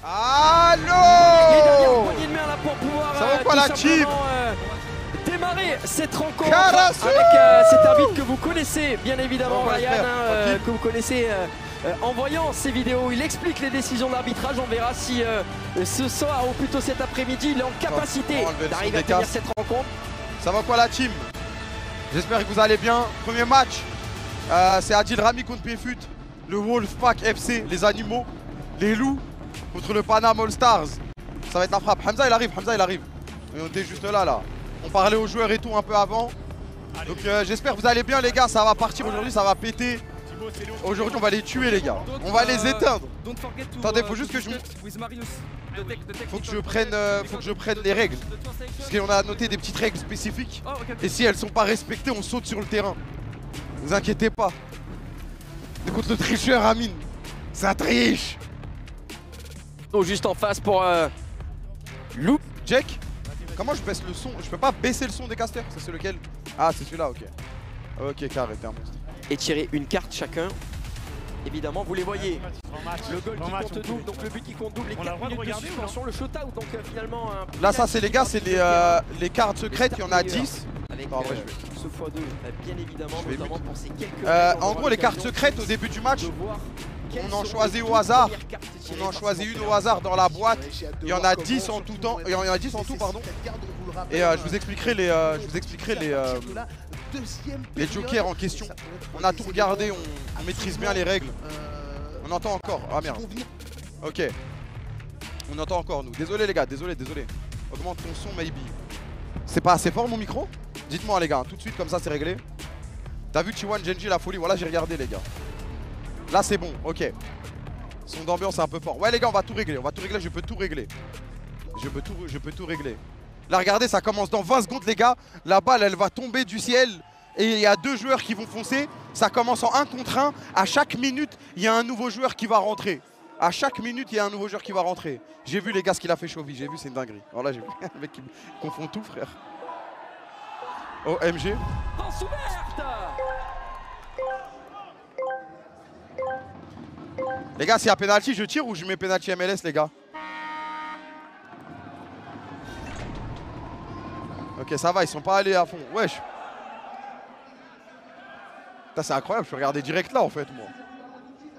Allô! Les dernières poignées de main là pour pouvoir ça va quoi la team? Démarrer cette rencontre Carasso avec cet arbitre que vous connaissez bien évidemment, on va Ryan, faire, que vous connaissez en voyant ces vidéos. Il explique les décisions d'arbitrage. On verra si ce soir ou plutôt cet après-midi il est en capacité d'arriver à tenir cette rencontre. Ça va quoi la team? J'espère que vous allez bien. Premier match, c'est Adil Rami contre Péfut, le Wolfpack FC, les animaux, les loups contre le Panama All Stars. Ça va être la frappe. Hamza il arrive, Hamza il arrive. Et on était juste là. On parlait aux joueurs et tout un peu avant. Donc j'espère que vous allez bien les gars, ça va partir aujourd'hui, ça va péter. Aujourd'hui on va les tuer les gars, on va les éteindre. Attendez, faut juste que je... Faut que je prenne les règles. Parce qu'on a noté des petites règles spécifiques. Et si elles sont pas respectées, on saute sur le terrain. Ne vous inquiétez pas. On est contre le tricheur Amine. Ça triche. Juste en face pour Lou. Jack, comment je baisse le son? Je peux pas baisser le son des casters? C'est lequel? Ah c'est celui-là, ok. Ok carré, t'es un monstre. Et tirer une carte chacun. Évidemment, vous les voyez. Le goal qui compte double, donc le but qui compte double, les 4 minutes de suspension, le shootout, donc finalement... Là ça c'est les gars, c'est les cartes secrètes, il y en a 10. Avec en vrai, ce x2, bien évidemment, notamment pour ces quelques... en gros les cartes secrètes au début du match, on en choisit au hasard. On en choisit une au hasard dans la boîte. Il y en a 10 en tout temps. Il y en a 10 en tout, pardon. Et je vous expliquerai les jokers en question. On a tout regardé, on maîtrise bien les règles. On entend encore. Ah merde. Ok. On entend encore nous. Désolé les gars, désolé. Augmente ton son maybe. C'est pas assez fort mon micro? Dites-moi les gars, tout de suite comme ça c'est réglé. T'as vu Chiwan, Genji, la folie? Voilà j'ai regardé les gars. Là c'est bon, ok. Son d'ambiance est un peu fort. Ouais les gars on va tout régler, je peux tout régler. Je peux tout régler. Là regardez ça commence dans 20 secondes les gars. La balle elle va tomber du ciel. Et il y a 2 joueurs qui vont foncer. Ça commence en 1 contre 1. À chaque minute il y a un nouveau joueur qui va rentrer. À chaque minute il y a un nouveau joueur qui va rentrer. J'ai vu les gars ce qu'il a fait Chovy, j'ai vu c'est une dinguerie. Alors là j'ai vu le mec qui confond tout frère. OMG. Les gars, s'il y a penalty, je tire ou je mets penalty MLS, les gars? Ok, ça va, ils sont pas allés à fond. Wesh. C'est incroyable, je peux regarder direct là en fait, moi.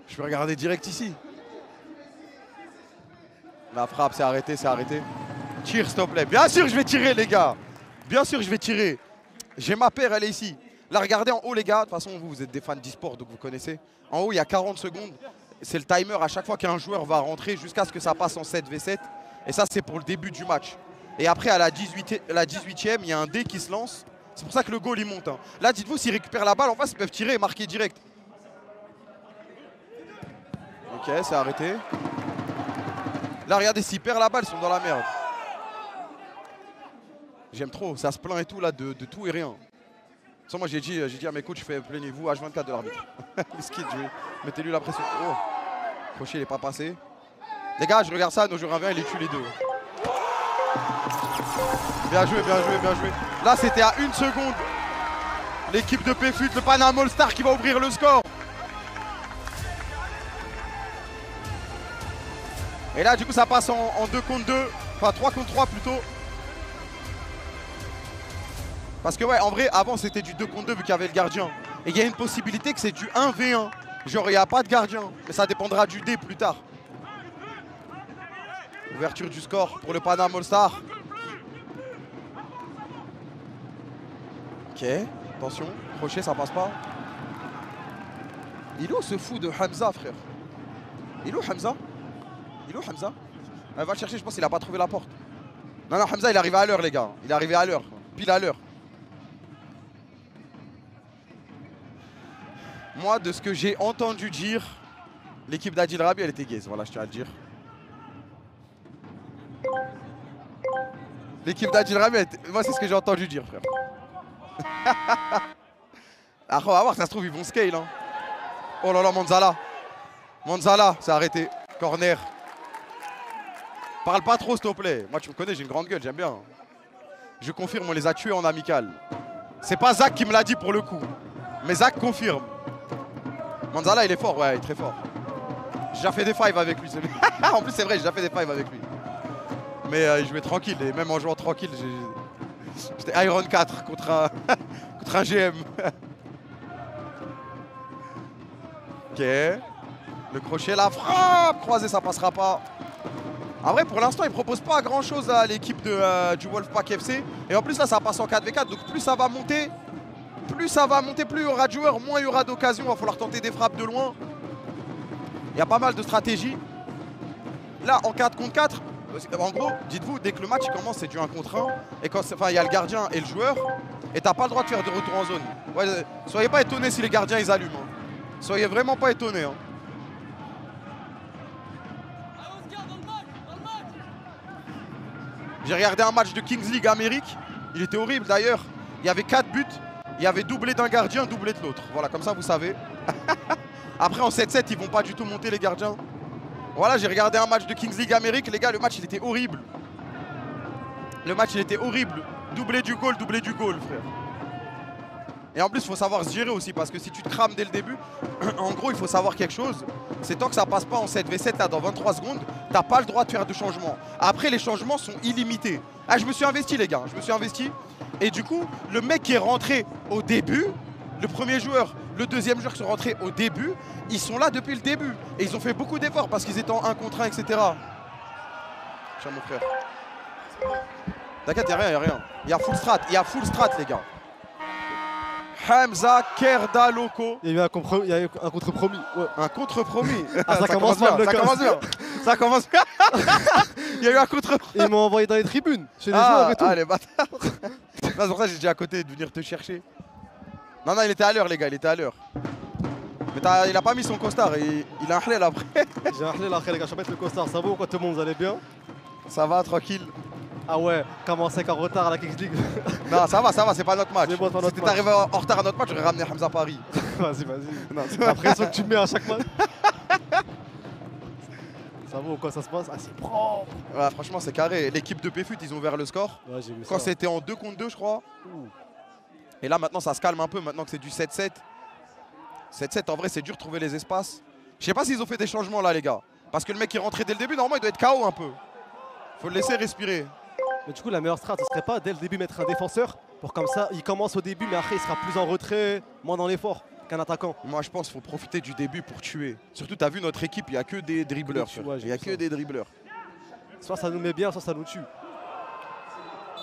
Je peux regarder direct ici. La frappe, c'est arrêté, Tire, s'il te plaît. Bien sûr, je vais tirer, les gars. Bien sûr, je vais tirer. J'ai ma paire, elle est ici. Là, regardez en haut, les gars. De toute façon, vous êtes des fans d'e-sport, donc vous connaissez. En haut, il y a 40 secondes. C'est le timer à chaque fois qu'un joueur va rentrer jusqu'à ce que ça passe en 7v7. Et ça, c'est pour le début du match. Et après, à la 18e, il y a un dé qui se lance. C'est pour ça que le goal, il monte. Hein. Là, dites-vous, s'ils récupèrent la balle, en face, ils peuvent tirer et marquer direct. Ok, c'est arrêté. Là, regardez, s'ils perdent la balle, ils sont dans la merde. J'aime trop, ça se plaint et tout, là, de tout et rien. Sans moi, j'ai dit à mes coachs, plaignez-vous H24 de l'arbitre. Mettez-lui la pression. Oh, Crochet, il n'est pas passé. Les gars, je regarde ça, nos joueurs 1v1, il les tue les deux. Bien joué. Là, c'était à 1 seconde. L'équipe de Péfut, le Panama All Star qui va ouvrir le score. Et là, du coup, ça passe en 2 contre 2. Enfin, 3 contre 3 plutôt. Parce que ouais, en vrai, avant c'était du 2 contre 2 vu qu'il y avait le gardien. Et il y a une possibilité que c'est du 1v1. Genre, il n'y a pas de gardien. Mais ça dépendra du dé plus tard. Ouverture du score pour le Panama All Star. Ok, attention. Crochet, ça passe pas. Il est où ce fou de Hamza, frère? Il est où Hamza? Va le chercher, je pense qu'il a pas trouvé la porte. Non, Hamza, il est arrivé à l'heure, les gars. Il est arrivé à l'heure. Pile à l'heure. Moi, de ce que j'ai entendu dire, l'équipe d'Adil Rabi, elle était gaze. Voilà, je tiens à le dire. L'équipe d'Adil Rabi, moi, c'est ce que j'ai entendu dire, frère. Ah, on va voir, ça se trouve, ils vont scale. Hein. Oh là là, Manzala, c'est arrêté. Corner. Parle pas trop, s'il te plaît. Moi, tu me connais, j'ai une grande gueule, j'aime bien. Je confirme, on les a tués en amical. C'est pas Zach qui me l'a dit pour le coup. Mais Zach confirme. Manzala, il est fort, ouais, il est très fort. J'ai déjà fait des fives avec lui. En plus, c'est vrai, j'ai déjà fait des fives avec lui. Mais il jouait tranquille. Et même en jouant tranquille, j'étais Iron 4 contre un GM. Ok. Le crochet, la frappe croisée, ça passera pas. En vrai, pour l'instant, il propose pas grand chose à l'équipe du Wolfpack FC. Et en plus, là, ça passe en 4v4. Donc, plus ça va monter, plus il y aura de joueurs, moins il y aura d'occasions. Il va falloir tenter des frappes de loin. Il y a pas mal de stratégies. Là, en 4 contre 4, en gros, dites-vous, dès que le match commence, c'est du 1 contre 1. Et quand il y a le gardien et le joueur, et t'as pas le droit de faire de retour en zone. Ouais, soyez pas étonnés si les gardiens ils allument. Hein. Soyez vraiment pas étonnés. Hein. J'ai regardé un match de Kings League Amérique. Il était horrible d'ailleurs. Il y avait 4 buts. Il y avait doublé d'un gardien, doublé de l'autre. Voilà, comme ça vous savez. Après en 7-7, ils vont pas du tout monter les gardiens. Voilà, j'ai regardé un match de Kings League Amérique. Les gars, le match il était horrible. Le match il était horrible. Doublé du goal, frère. Et en plus, il faut savoir se gérer aussi, parce que si tu te crames dès le début, en gros, il faut savoir quelque chose. C'est tant que ça passe pas en 7v7 là, dans 23 secondes, t'as pas le droit de faire de changements. Après, les changements sont illimités. Ah, je me suis investi, les gars, je me suis investi. Et du coup, le mec qui est rentré au début, le premier joueur, le deuxième joueur qui sont rentrés au début, ils sont là depuis le début. Et ils ont fait beaucoup d'efforts parce qu'ils étaient en 1 contre 1, etc. Tiens, mon frère. T'inquiète, il n'y a rien. Il y a full strat, les gars. Hamza Kerdaloko. Il y a eu un contre-promis. Ouais. Un contre-promis. Ah, ça commence bien. Ça commence bien. Il y a eu un contre-promis. Ils m'ont envoyé dans les tribunes, chez les joueurs et tout. Ah, les bâtards. C'est pour ça que j'ai dit à côté de venir te chercher. Non, il était à l'heure, les gars, il était à l'heure. Mais il a pas mis son costard, il a un hlel après. J'ai un hlel après, les gars, je vais mettre le costard. Ça va ou quoi, tout le monde, vous allez bien? Ça va, tranquille. Ah ouais, comment c'est qu'en retard à la Kings League? Non, ça va, c'est pas notre match. Bon, si t'es arrivé en retard à notre match, j'aurais ramené Hamza Paris. Vas-y. T'as l'impression que tu me mets à chaque match. Ça va ou quoi, ça se passe? Ah, c'est propre. Ouais, franchement, c'est carré. L'équipe de PFUT, ils ont ouvert le score. Ouais, j'ai vu quand ça. c'était en 2 contre 2, je crois. Et là, maintenant, ça se calme un peu, maintenant que c'est du 7-7. 7-7, en vrai, c'est dur de trouver les espaces. Je sais pas s'ils ont fait des changements là, les gars. Parce que le mec qui est rentré dès le début, normalement, il doit être KO un peu. Faut le laisser respirer. Mais du coup, la meilleure strat, ce serait pas dès le début mettre un défenseur pour comme ça, il commence au début, mais après, il sera plus en retrait, moins dans l'effort qu'un attaquant. Moi, je pense qu'il faut profiter du début pour tuer. Surtout, tu as vu notre équipe, il n'y a que des dribbleurs. Il n'y a que des dribbleurs. Soit ça nous met bien, soit ça nous tue.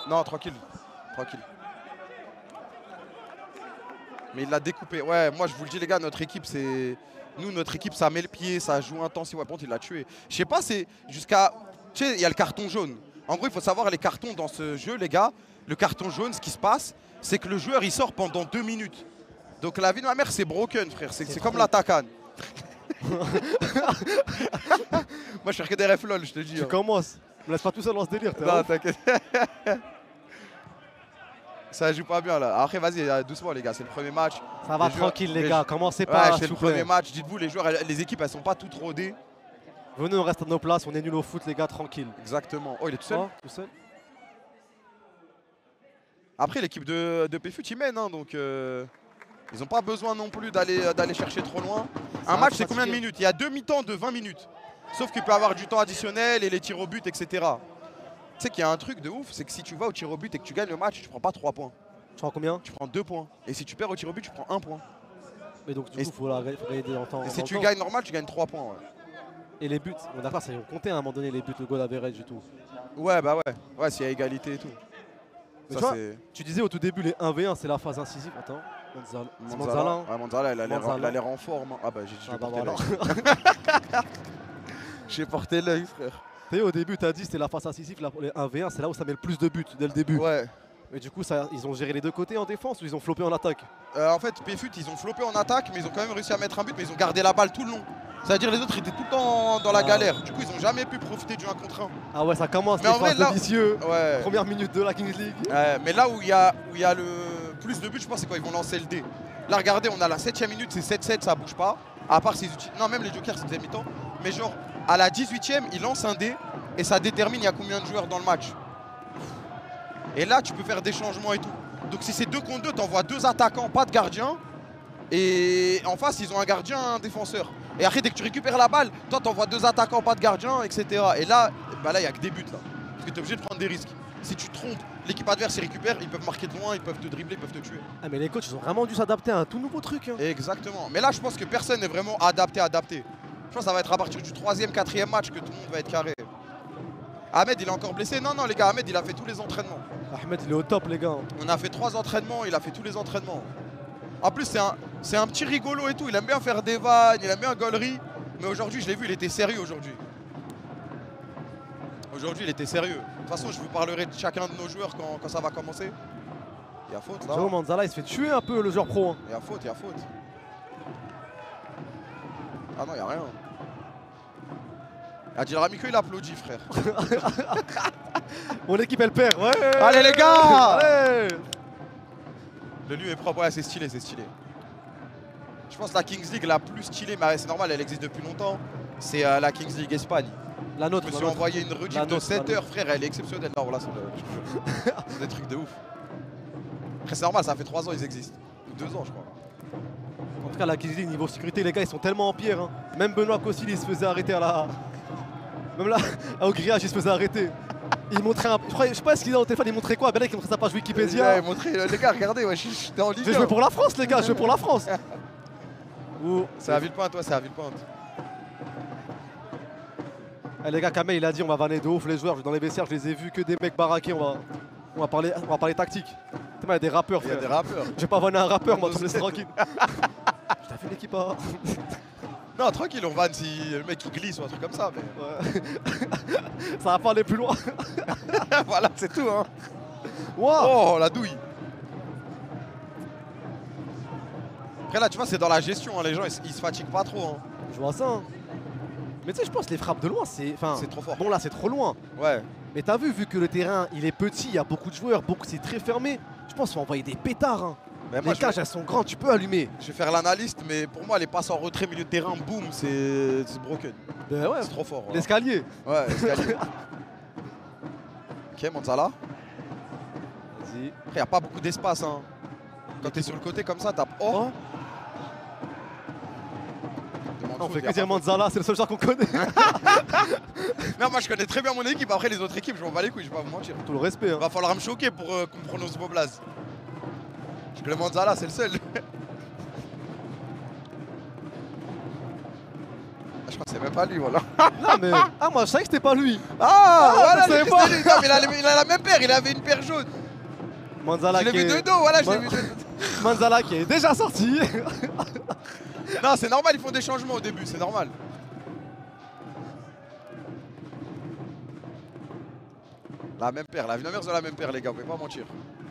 Non, tranquille. Mais il l'a découpé. Ouais, moi, je vous le dis, les gars, notre équipe, c'est... Nous, notre équipe, ça met le pied, ça joue intensif. Ouais, par contre, il l'a tué. Je sais pas, c'est jusqu'à... Tu sais, il y a le carton jaune. En gros, il faut savoir les cartons dans ce jeu, les gars. Le carton jaune, ce qui se passe, c'est que le joueur, il sort pendant 2 minutes. Donc la vie de ma mère, c'est broken, frère. C'est comme la Takan. Moi, je fais que des refs lol, je te dis. Tu commences. Me laisse pas tout seul dans ce délire. Non, t'inquiète. Ça joue pas bien, là. Après, vas-y, doucement, les gars. C'est le premier match. Ça va tranquille, les gars. Commencez pas. Ouais, c'est le premier match. Dites-vous, les joueurs, les équipes, elles sont pas toutes rodées. Venez, on reste à nos places, on est nuls au foot, les gars, tranquille. Exactement. Oh, il est tout seul. Tout seul. Après, l'équipe de PFUT, ils mènent, hein, donc ils n'ont pas besoin non plus d'aller chercher trop loin. Un match, c'est combien de minutes? Il y a 2 mi-temps de 20 minutes. Sauf qu'il peut y avoir du temps additionnel et les tirs au but, etc. Tu sais qu'il y a un truc de ouf, c'est que si tu vas au tir au but et que tu gagnes le match, tu prends pas 3 points. Tu prends combien? Tu prends 2 points. Et si tu perds au tir au but, tu prends 1 point. Mais donc, du coup, il faut gagner dans le temps. Et si tu gagnes normal, tu gagnes 3 points. Ouais. Et les buts, on d'accord, ça ils vont compter à un moment donné les buts, le goal average et tout. Ouais, bah ouais. Ouais, s'il y a égalité et tout. Ça, tu vois, tu disais au tout début, les 1v1, c'est la phase incisive. Attends, Manzala. Ouais, Manzala, il a l'air en forme. Ah bah, j'ai porté l'œil. J'ai porté l'œil, frère. Tu sais, au début, tu as dit c'était la phase incisive, les 1v1, c'est là où ça met le plus de buts dès le début. Ouais. Mais du coup, ils ont géré les deux côtés en défense ou ils ont floppé en attaque? En fait, PFUT, ils ont floppé en attaque, mais ils ont quand même réussi à mettre un but, mais ils ont gardé la balle tout le long. C'est-à-dire les autres étaient tout le temps dans la galère. Du coup, ils n'ont jamais pu profiter du 1 contre 1. Ah ouais, ça commence, les phases de vicieux. Ouais. Première minute de la Kings League. Mais là où il y a le plus de buts, je pense, c'est quand ils vont lancer le dé. Là, regardez, on a la 7ème minute, c'est 7-7, ça bouge pas. À part s'ils utilisent... Non, même les jokers, c'est deuxième mi-temps. Mais genre, à la 18ème, ils lancent un dé et ça détermine il y a combien de joueurs dans le match. Et là, tu peux faire des changements et tout. Donc si c'est 2 contre 2, t'envoies 2 attaquants, pas de gardien. Et en face, ils ont un gardien, un défenseur. Et après, dès que tu récupères la balle, toi, t'envoies 2 attaquants, pas de gardien, etc. Et là, bah là, il n'y a que des buts, là. Parce que tu es obligé de prendre des risques. Si tu te trompes, l'équipe adverse, ils récupèrent, ils peuvent marquer de loin, ils peuvent te dribbler, ils peuvent te tuer. Ah, mais les coachs, ils ont vraiment dû s'adapter à un tout nouveau truc. Hein. Exactement. Mais là, je pense que personne n'est vraiment adapté. Je pense que ça va être à partir du 3e, 4e match que tout le monde va être carré. Ahmed, il est encore blessé? Non, les gars, Ahmed, il a fait tous les entraînements. Ahmed, il est au top, les gars. On a fait 3 entraînements, il a fait tous les entraînements. En plus, c'est un petit rigolo et tout. Il aime bien faire des vannes, il aime bien gaulerie. Mais aujourd'hui, je l'ai vu, il était sérieux aujourd'hui. Aujourd'hui, il était sérieux. De toute façon, je vous parlerai de chacun de nos joueurs quand ça va commencer. Il y a faute là. Joe Manzala, il se fait tuer un peu, le joueur pro. Hein. Il y a faute. Ah non, il n'y a rien. Adil Ramiko, il applaudit, frère. Mon équipe, elle perd. Ouais. Allez, les gars. Allez. Le lieu est propre. Ouais, c'est stylé. Je pense que la Kings League la plus stylée, mais c'est normal, elle existe depuis longtemps. C'est la Kings League Espagne. La nôtre. Je me suis envoyé une rediff de 7 heures, frère, elle est exceptionnelle. Non, voilà, c'est des trucs de ouf. Après, c'est normal, ça fait 3 ans ils existent. Ou 2 ans, je crois. En tout cas, la Kings League, niveau sécurité, les gars, ils sont tellement en pierre. Hein. Même Benoît Cossil, il se faisait arrêter à la. Même là, au grillage, il se faisait arrêter. Il montrait un. Je sais pas ce qu'il a au téléphone, il montrait quoi? Ben là, il montrait sa page Wikipédia. Il montrait, les gars, regardez, ouais, j'étais en Ligue 1. Je joué pour la France, les gars, je joue pour la France. C'est à Villepinte, ouais, c'est à Villepinte. Eh, les gars, Kamel, il a dit on va vanner de ouf les joueurs. Dans les vestiaires, je les ai vus que des mecs baraqués. On va parler tactique. Il y a des rappeurs, frère. Il y a des rappeurs. Je vais pas vanner un rappeur, moi, tu me laisses tranquille. Je t'ai fait l'équipe, hein. Non, tranquille, on vanne si le mec il glisse ou un truc comme ça. Mais... Ouais. Ça va pas aller plus loin. Voilà, c'est tout, hein. Wow. Oh, la douille. Après là, tu vois, c'est dans la gestion, hein. Les gens ils se fatiguent pas trop. Hein. Je vois ça. Hein. Mais tu sais, je pense que les frappes de loin, c'est trop fort. Bon, là, c'est trop loin. Ouais. Mais t'as vu que le terrain, il est petit, il y a beaucoup de joueurs, c'est très fermé. Je pense qu'il faut envoyer des pétards. Hein. Les cages, elles sont grandes, tu peux allumer. Je vais faire l'analyste, mais pour moi, les passes en retrait, milieu de terrain, boum, c'est broken. Ben ouais, c'est trop fort. Voilà. L'escalier. Ouais, l'escalier. Ok, Manzala. Vas-y. Après, il n'y a pas beaucoup d'espace. Hein. Quand tu es sur le côté comme ça, t'as. Oh. On fait que dire Manzala, c'est le seul joueur qu'on connaît. Non, moi je connais très bien mon équipe. Après, les autres équipes, je m'en bats les couilles, je vais pas vous mentir. Tout le respect. Hein. Va falloir me choquer pour comprendre nos Boblaz. Parce que le Manzala, c'est le seul. Je crois que c'est même pas lui, voilà. Non, mais. Ah, moi je savais que c'était pas lui. Voilà, je pas. Lui. Non, mais il a la même paire, il avait une paire jaune. Manzala je l'ai vu de dos, voilà, je l'ai vu de dos. Manzala qui est déjà sorti. Non, c'est normal, ils font des changements au début, c'est normal. La même paire, la numéro de la même paire, les gars, vous pouvez pas mentir.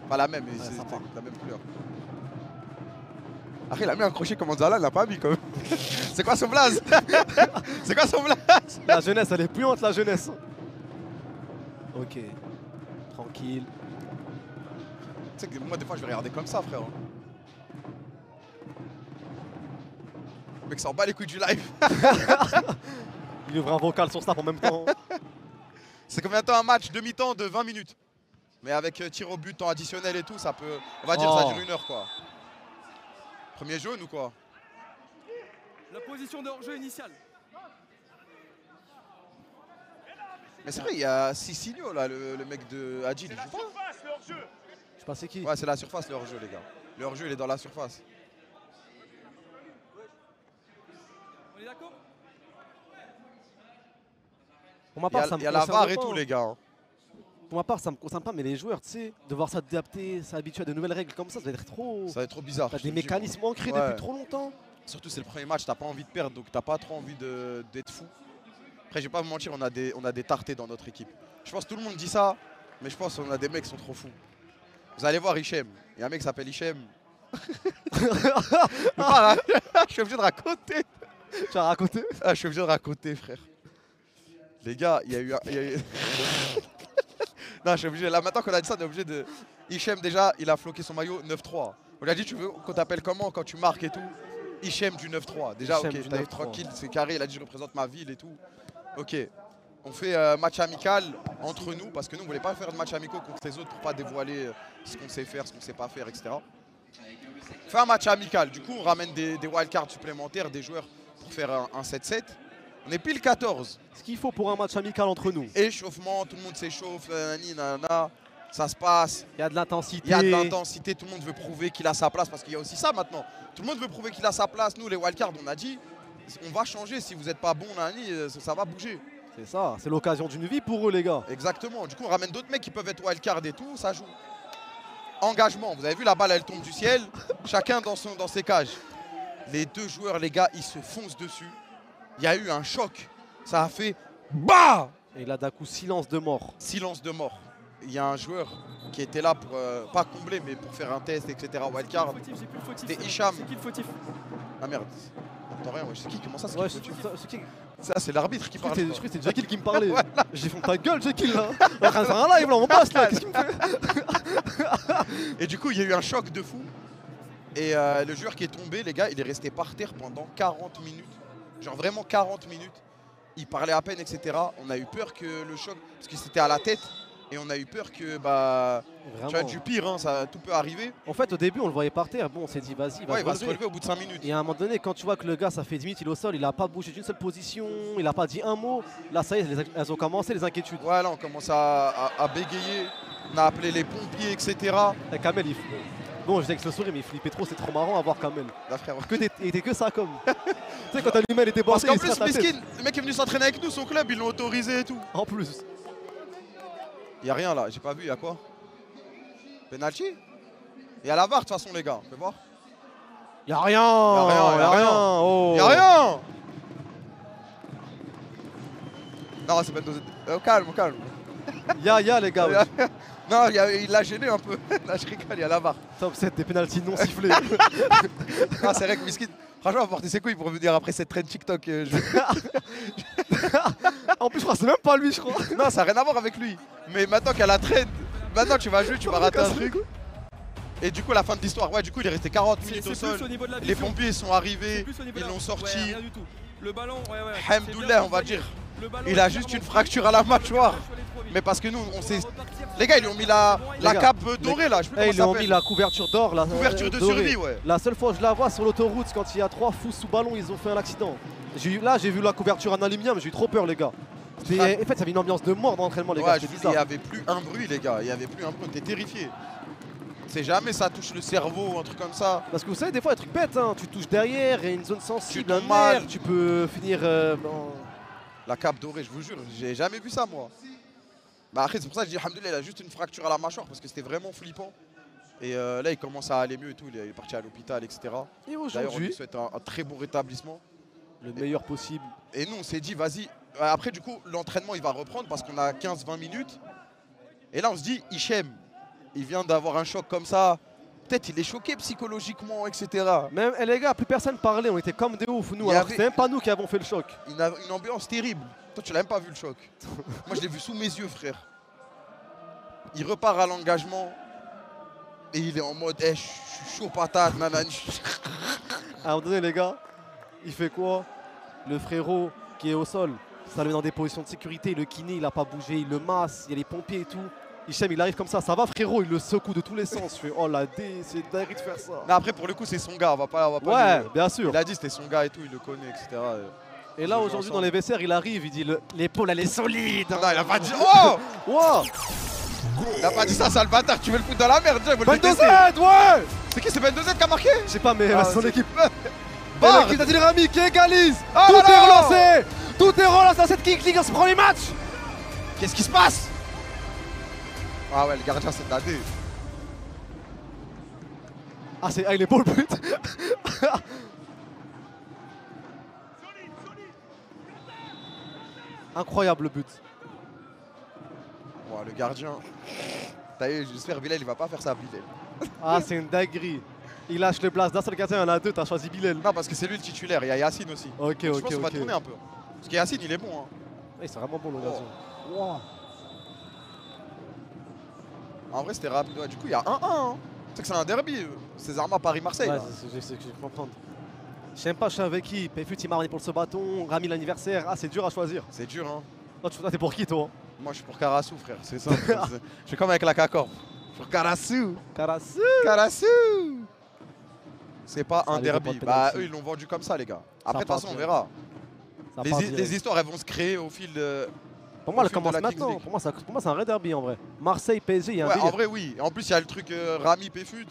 Pas la même, mais c'est la même couleur. Après, il a mis un crochet comme Manzala, il l'a pas mis quand même. C'est quoi son blaze? C'est quoi son blaze? La jeunesse, elle est puante, la jeunesse. Ok. Tranquille. Tu sais que moi, des fois, je vais regarder comme ça, frère. Le mec s'en bat les couilles du live. Il ouvre un vocal sur Snap en même temps. C'est combien de temps un match? Demi-temps de 20 minutes. Mais avec tir au but, temps additionnel et tout, ça peut. On va dire que ça dure 1 heure quoi. Premier jaune ou quoi? La position de hors-jeu initiale. Mais c'est vrai, il y a Sicilio là, le mec de Adil. Il joue pas? Je sais pas c'est qui. Ouais, c'est la surface le hors-jeu, les gars. Le hors-jeu, il est dans la surface. On est d'accord? Pour ma part, il y a la VAR et tout, les gars. Hein. Pour ma part, ça me concerne pas, mais les joueurs, tu sais, devoir s'adapter, s'habituer à de nouvelles règles comme ça va être trop. Ça va être trop bizarre. T'as des mécanismes ancrés depuis trop longtemps. Surtout, c'est le premier match, t'as pas envie de perdre, donc t'as pas trop envie d'être fou. Après, je vais pas vous mentir, on a des tartés dans notre équipe. Je pense que tout le monde dit ça, mais je pense qu'on a des mecs qui sont trop fous. Vous allez voir Hichem. Il y a un mec qui s'appelle Hichem. Je suis obligé de raconter. Tu as raconté? Ah, je suis obligé de raconter, frère. Les gars, il y a eu... Non, je suis obligé. Là, maintenant qu'on a dit ça, on est obligé de... Hichem, déjà, il a floqué son maillot 9-3. On lui a dit, tu veux qu'on t'appelle comment quand tu marques et tout? Hichem du 9-3. Déjà, Hichem, ok, t'es tranquille, c'est carré. Il a dit, je représente ma ville et tout. Ok. On fait match amical entre nous, parce que nous, on voulait pas faire de match amicaux contre les autres pour pas dévoiler ce qu'on sait faire, ce qu'on sait pas faire, etc. On fait un match amical. Du coup, on ramène des wildcards supplémentaires, des joueurs pour faire un 7-7. On est pile 14. Ce qu'il faut pour un match amical entre nous. Échauffement, tout le monde s'échauffe, ça se passe. Il y a de l'intensité. Il y a de l'intensité, tout le monde veut prouver qu'il a sa place parce qu'il y a aussi ça maintenant. Tout le monde veut prouver qu'il a sa place. Nous, les wildcards, on a dit, on va changer. Si vous n'êtes pas bon, ça va bouger. C'est ça, c'est l'occasion d'une vie pour eux, les gars. Exactement. Du coup, on ramène d'autres mecs qui peuvent être wildcard et tout, ça joue. Engagement, vous avez vu la balle, elle tombe du ciel. Chacun dans ses cages. Les deux joueurs, les gars, ils se foncent dessus. Il y a eu un choc. Ça a fait BAH! Et là, d'un coup, silence de mort. Silence de mort. Il y a un joueur qui était là pour, pas combler, mais pour faire un test, etc. Wildcard. C'était Hicham. C'est qui le fautif? Ah merde. T'entends rien, ouais. C'est qui? Comment ça, c'est Ouais, qui le fautif? c'est qui? Ça, c'est l'arbitre qui parle. Je crois que c'était Jekyll qui me parlait. Voilà. J'ai fait ta gueule, Jekyll, là. On va faire un live, là, on passe, là. Qu'est-ce qu'il me fait? Et du coup, il y a eu un choc de fou. Et le joueur qui est tombé, les gars, il est resté par terre pendant 40 minutes. Genre vraiment 40 minutes. Il parlait à peine, etc. On a eu peur que le choc, parce que c'était à la tête. Et on a eu peur que, tu vois, du pire, hein, tout peut arriver. En fait, au début, on le voyait par terre. Bon, on s'est dit, vas-y, il va se relever au bout de 5 minutes. Et à un moment donné, quand tu vois que le gars, ça fait 10 minutes, il est au sol, il n'a pas bougé d'une seule position, il n'a pas dit un mot. Là, ça y est, elles ont commencé, les inquiétudes. Ouais, là, on commence à bégayer. On a appelé les pompiers, etc. Et Kamel, il... Bon, je disais avec le sourire, mais il flippait trop, c'est trop marrant à voir Kamel. Là, frère. Il était que ça, comme. Tu sais, quand t'as lui-même était parce bossé, qu'en plus, Miskin, le mec est venu s'entraîner avec nous, son club, ils l'ont autorisé et tout. En plus. Il n'y a rien là, j'ai pas vu, il y a quoi? Penalty? Il y a la VAR de toute façon, les gars, fais voir. Il n'y a rien. Il n'y a rien. Oh. Il n'y a rien. Non, c'est pas de... calme, calme. Il y a les gars. Ouais. Non, il l'a gêné un peu. Là, je rigole, il y a la VAR. Top 7 des pénaltys non sifflés. Ah, c'est vrai que Miskin, franchement, va porter ses couilles pour venir après cette trend TikTok. En plus, je crois que c'est même pas lui, je crois. Non, ça n'a rien à voir avec lui. Mais maintenant qu'elle a trend, maintenant tu vas jouer, tu vas rater un truc. Et du coup, la fin de l'histoire, ouais, du coup, il est resté 40 minutes au sol. Les pompiers sont arrivés, ils l'ont sorti. Le ballon, Hamdoullah, on va dire. Il a juste une fracture à la mâchoire. Mais parce que nous, on sait. Les gars, ils lui ont mis la cape dorée là. Je sais plus comment ils lui ont mis la couverture d'or. La couverture de survie, ouais. La seule fois que je la vois sur l'autoroute, quand il y a 3 fous sous ballon, ils ont fait un accident. Là, j'ai vu la couverture en aluminium, j'ai eu trop peur, les gars. En fait, il y avait une ambiance de mort dans l'entraînement, les gars. Il n'y avait plus un bruit, les gars. Il n'y avait plus un bruit. On était terrifiés. C'est jamais ça touche le cerveau ou un truc comme ça. Parce que vous savez, des fois, des trucs bêtes, hein. Tu touches derrière, il y a une zone sensible, un nerf, tu peux finir dans... La cape dorée, je vous jure, j'ai jamais vu ça, moi. Bah après, c'est pour ça que je dis, alhamdoulilah, il a juste une fracture à la mâchoire parce que c'était vraiment flippant. Et là, il commence à aller mieux et tout. Il est parti à l'hôpital, etc. Et d'ailleurs, on lui souhaite un très bon rétablissement. Le meilleur possible. Et nous, on s'est dit, vas-y. Après, du coup, l'entraînement, il va reprendre parce qu'on a 15-20 minutes. Et là, on se dit, Hichem, il vient d'avoir un choc comme ça. Peut-être il est choqué psychologiquement, etc. Même les gars, plus personne parlait, on était comme des oufs, nous. Alors c'était même pas nous qui avons fait le choc. Une ambiance terrible. Toi, tu l'as même pas vu le choc. Moi, je l'ai vu sous mes yeux, frère. Il repart à l'engagement. Et il est en mode, je suis chaud patate, nanani. À un moment donné, les gars, il fait quoi? Le frérot qui est au sol, ça le met dans des positions de sécurité. Le kiné, il a pas bougé, il le masse, il y a les pompiers et tout. Hichem, il arrive comme ça va frérot, il le secoue de tous les sens. Je fais, oh la dé, c'est dingue de faire ça. Mais après, pour le coup, c'est son gars, on va pas ouais, bien sûr. Il a dit c'était son gars et tout, il le connaît, etc. Et là, aujourd'hui, dans les vestiaires, il arrive, il dit l'épaule, elle est solide. Non, il a pas dit, oh wow. Il a pas dit ça, sale bâtard, tu veux le foutre dans la merde, déjà, Ben 2Z, ouais. C'est qui, c'est Ben 2Z qui a marqué? Je sais pas, mais c'est son équipe. Bard L'équipe d'Adil Rami qui égalise. Tout est relancé. Tout est relancé dans cette King League dans ce premier match. Qu'est-ce qui se passe? Ah ouais, le gardien, c'est de la D. Ah, il est beau le but. Incroyable le but. Ouais, le gardien. J'espère Bilal, il va pas faire ça, Bilal. Ah, c'est une dinguerie. Il lâche le place d'un seul gardien, il y en a deux, t'as choisi Bilal. Non, parce que c'est lui le titulaire, il y a Yacine aussi. Ok, je pense qu'on va tourner un peu. Parce que Yacine, il est bon. Hein. Ouais, c'est vraiment bon le gardien. Wow. En vrai, c'était rapide. Ouais, du coup, il y a 1-1. Hein. Tu sais que c'est un derby. Césarma Paris-Marseille. Ouais, je sais que je vais comprendre. Je sais même pas, je suis avec qui. Pefut, il m'a ramené pour ce bâton. Rami l'anniversaire. Ah, c'est dur à choisir. C'est dur, hein. Toi, t'es pour qui, toi? Moi, je suis pour Karassou, frère. C'est ça. Je suis comme avec la K-Corp. Pour Karassou. Karassou. Karassou. C'est pas un derby. Bah eux ils l'ont vendu comme ça les gars. Après de toute façon on verra. Les histoires elles vont se créer au fil de... Pour moi elle commence maintenant. Pour moi c'est un vrai derby en vrai. Marseille, PSG, il y a un délire. En vrai oui. En plus il y a le truc Rami Péfut.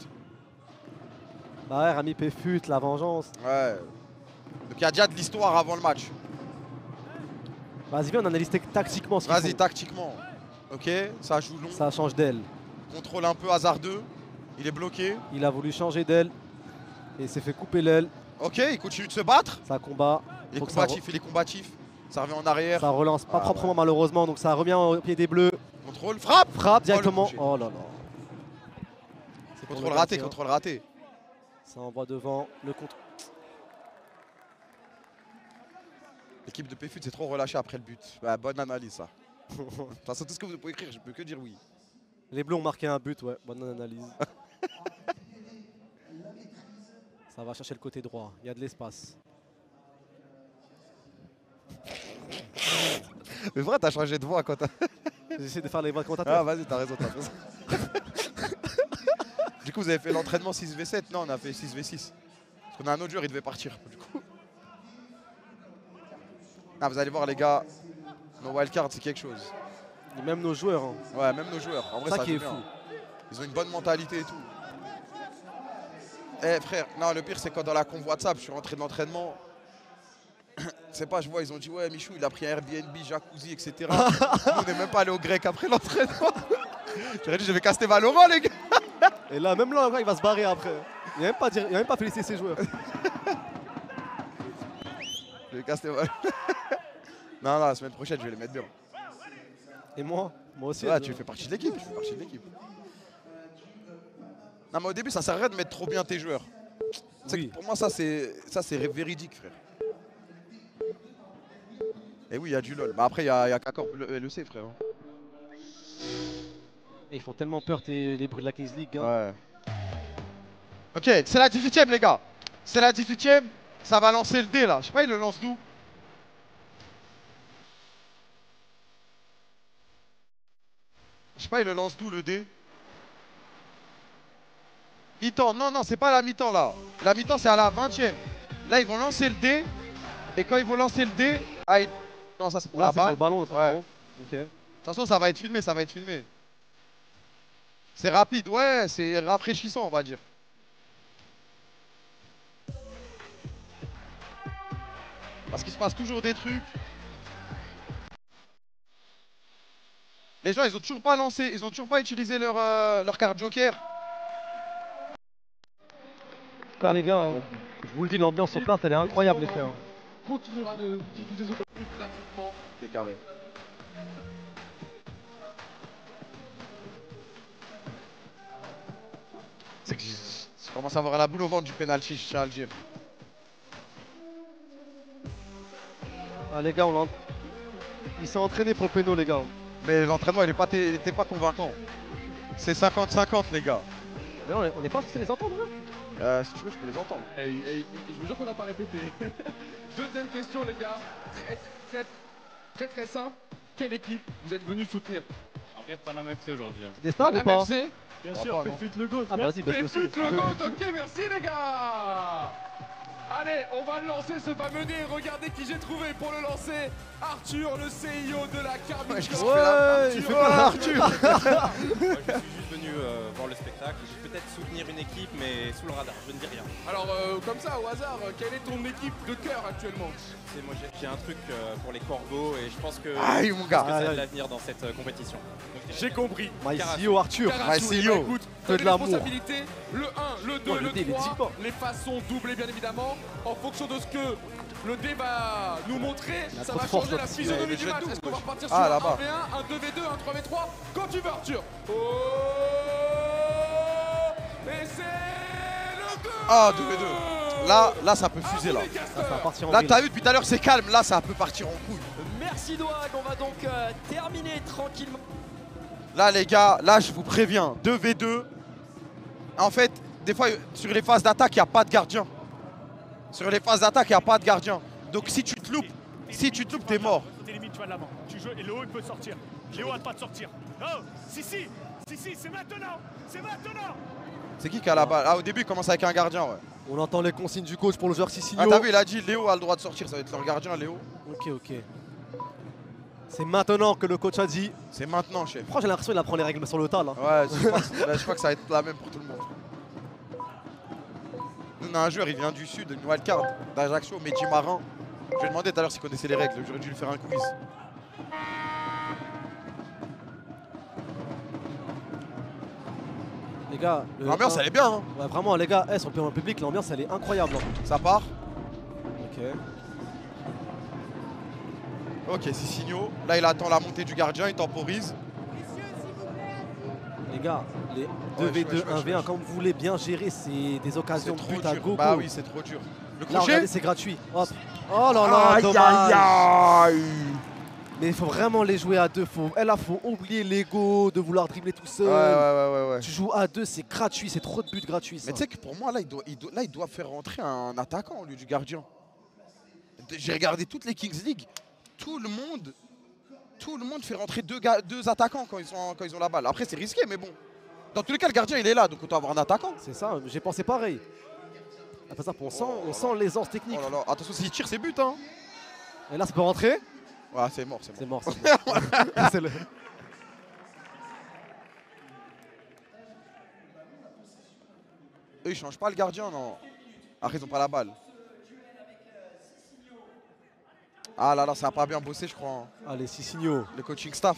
Bah ouais, Rami Péfut, la vengeance. Ouais. Donc il y a déjà de l'histoire avant le match. Vas-y viens on analyse tactiquement ce qu'ils font. Vas-y tactiquement. Ok, ça joue long. Ça change d'aile. Contrôle un peu hasardeux. Il est bloqué. Il a voulu changer d'aile. Et il s'est fait couper l'aile. Ok, il continue de se battre. Ça combat. Il est combatif. Ça revient en arrière. Ça relance pas proprement malheureusement. Donc ça revient au pied des bleus. Contrôle, frappe. Frappe directement. Oh là là. Contrôle raté, contrôle raté. Ça envoie devant le contrôle. L'équipe de Péfut s'est trop relâchée après le but. Bah, bonne analyse ça. De toute façon, tout ce que vous pouvez écrire, je peux que dire oui. Les Bleus ont marqué un but, ouais. Bonne analyse. Ça va chercher le côté droit. Il y a de l'espace. Mais vrai, t'as changé de voix quand t'as... J'essaie de faire les voix de commentateurs. Ah, vas-y, t'as raison, Du coup, vous avez fait l'entraînement 6v7? Non, on a fait 6v6. Parce qu'on a un autre joueur, il devait partir. Du coup... Ah, vous allez voir, les gars, nos wildcards, c'est quelque chose. Et même nos joueurs. Hein. Ouais, même nos joueurs. En vrai, ça qui est bien. fou. Ils ont une bonne mentalité et tout. Eh frère, non, le pire, c'est quand dans la convoi WhatsApp, je suis rentré de l'entraînement. C'est pas, je vois, ils ont dit, ouais, Michou, il a pris un Airbnb, jacuzzi, etc. Nous, on n'est même pas allé au grec après l'entraînement. J'aurais dit, je vais caster Valorant, les gars. Et là, même là, il va se barrer après. Il n'a même pas félicité ses joueurs. Je vais caster Valorant. Non, la semaine prochaine, je vais les mettre bien. Et moi aussi. Ouais, tu fais partie de l'équipe. Non, mais au début, ça sert à rien de mettre trop bien tes joueurs. Oui. Pour moi, ça, c'est véridique, frère. Et oui, il y a du LOL. Bah après, il y a qu'Accor LEC, frère. Et ils font tellement peur, les bruits de la Kings League. Hein. Ouais. Ok, c'est la 18ème, les gars. C'est la 18ème. Ça va lancer le dé, là. Je sais pas, il le lance d'où? Je sais pas, il le lance d'où, le dé? Mi-temps, non, c'est pas la mi-temps, là. La mi-temps, c'est à la 20ème. Là, ils vont lancer le dé. Et quand ils vont lancer le dé... Ah, non, ça, c'est pour la balle. C'est pour le ballon, ouais. Okay. De toute façon, ça va être filmé, C'est rapide, ouais, c'est rafraîchissant, on va dire. Parce qu'il se passe toujours des trucs. Les gens, ils ont toujours pas lancé, ils ont toujours pas utilisé leur carte joker. Putain, les gars, je vous le dis, l'ambiance sur place, elle est incroyable, les frères. Continuera de diffuser plus d'accompagnement. C'est carré. C'est que je commence à avoir la boule au ventre du penalty chez Alger. Ah les gars, ils sont entraînés pour le péno, les gars. Mais l'entraînement, il était pas convaincant. C'est 50-50, les gars. Mais non, on n'est pas censé les entendre, hein. Si tu veux, je peux les entendre. Hey, je vous jure qu'on n'a pas répété. Deuxième question, les gars. Très simple. Quelle équipe vous êtes venus soutenir? En fait, Panama FC aujourd'hui. Des stars ou pas? Bien sûr, Péfut le GOAT. Ah bah vas-y, Péfut le GOAT, ok, merci les gars. Allez, on va lancer ce fameux dé. Regardez qui j'ai trouvé pour le lancer. Arthur, le CIO de la Carmine. Ouais, il fait pas l'Arthur. Moi, je suis juste venu voir le spectacle. Je vais peut-être soutenir une équipe, mais sous le radar, je ne dis rien. Alors, comme ça, au hasard, quelle est ton équipe de cœur actuellement? Moi, j'ai un truc pour les corbeaux et je pense que, aïe, mon gars. ça a de l'avenir dans cette compétition. J'ai compris. My CEO Arthur. My CEO. Écoute, Fais de l'amour. responsabilité, le 1, le 2, le 3, les phases sont doublées bien évidemment. En fonction de ce que le dé va nous montrer, ça va changer la physionomie du match. Est-ce qu'on va repartir sur un 1v1, un 2v2, un 3v3? Quand tu veux Arthur. Oh, et c'est le 2. Ah, 2v2. Là, ça peut fuser, là. Ça va partir en Là, vrille. t'as vu, depuis tout à l'heure, c'est calme. Là, ça peut partir en couille. Merci Doag, on va donc terminer tranquillement. Là, les gars, là, je vous préviens. 2v2. En fait, des fois, sur les phases d'attaque, il n'y a pas de gardien. Sur les phases d'attaque, il n'y a pas de gardien. Donc, si tu te loupes, t'es mort. T'es limite, tu vas de l'avant. Tu joues et Léo, il peut sortir. Léo a le droit de sortir. Oh, si, c'est maintenant. C'est maintenant. C'est qui a la balle? Ah, au début, il commence avec un gardien, ouais. On entend les consignes du coach pour le joueur Cicinho. Ah t'as vu, il a dit Léo a le droit de sortir, ça va être leur gardien Léo. Ok. C'est maintenant que le coach a dit. C'est maintenant, chef. J'ai l'impression qu'il apprend les règles sur le tas là. Ouais, je crois que ça va être la même pour tout le monde. Nous on a un joueur, il vient du sud, une wildcard d'Ajaccio, Mehdi Marin. Je lui ai demandé tout à l'heure s'il connaissait les règles, j'aurais dû lui faire un quiz. Les gars, l'ambiance elle est bien hein. Ouais vraiment les gars, sur le public, l'ambiance elle est incroyable. Ça part. Ok. Ok, Cicinho. Là il attend la montée du gardien, il temporise. Les gars, les 2v2, 1v1, comme vous voulez bien gérer, c'est des occasions de but à gogo. Bah oui, c'est trop dur. Le crochet. Là, regardez, c'est gratuit. Hop. Oh là là, dommage. Aïe. Mais il faut vraiment les jouer à deux. Là, faut oublier l'ego de vouloir dribbler tout seul. Ouais. Tu joues à deux, c'est gratuit, c'est trop de buts gratuits. Ça. Mais tu sais que pour moi, là, il doit faire rentrer un attaquant au lieu du gardien. J'ai regardé toutes les Kings League. Tout le monde fait rentrer deux attaquants quand ils ont la balle. Après, c'est risqué, mais bon. Dans tous les cas, le gardien, il est là, donc on doit avoir un attaquant. C'est ça, j'ai pensé pareil. Après ça, on sent l'aisance technique. Oh là là, attention, s'il tire, c'est but, hein. Et là, ça peut rentrer. Ouais, c'est mort. C'est mort. C'est le... Eux, ils changent pas le gardien, non. Après, ils ont pas la balle. Ah là là, ça a pas bien bossé, je crois. Hein. Allez, Cicinho. Le coaching staff.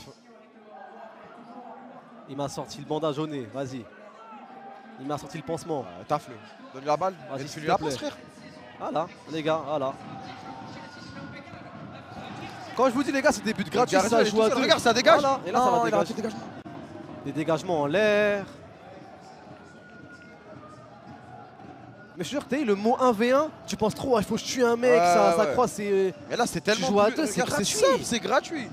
Il m'a sorti le bandage au nez, vas-y. Il m'a sorti le pansement. Tafle. Donne-lui la balle. Vas-y, fais-lui la passe, frère. Voilà, les gars, voilà. Quand je vous dis, les gars, c'est des buts gratuits, ça joue à deux. Regarde, ça dégage. Voilà. Et là, ça va dégager. Des dégagements en l'air. Mais je suis sûr que le mot 1v1, tu penses trop, il faut que je tue un mec, ça croit, c'est. Mais là, c'est tellement. Tu joues à deux, c'est gratuit. C'est gratuit.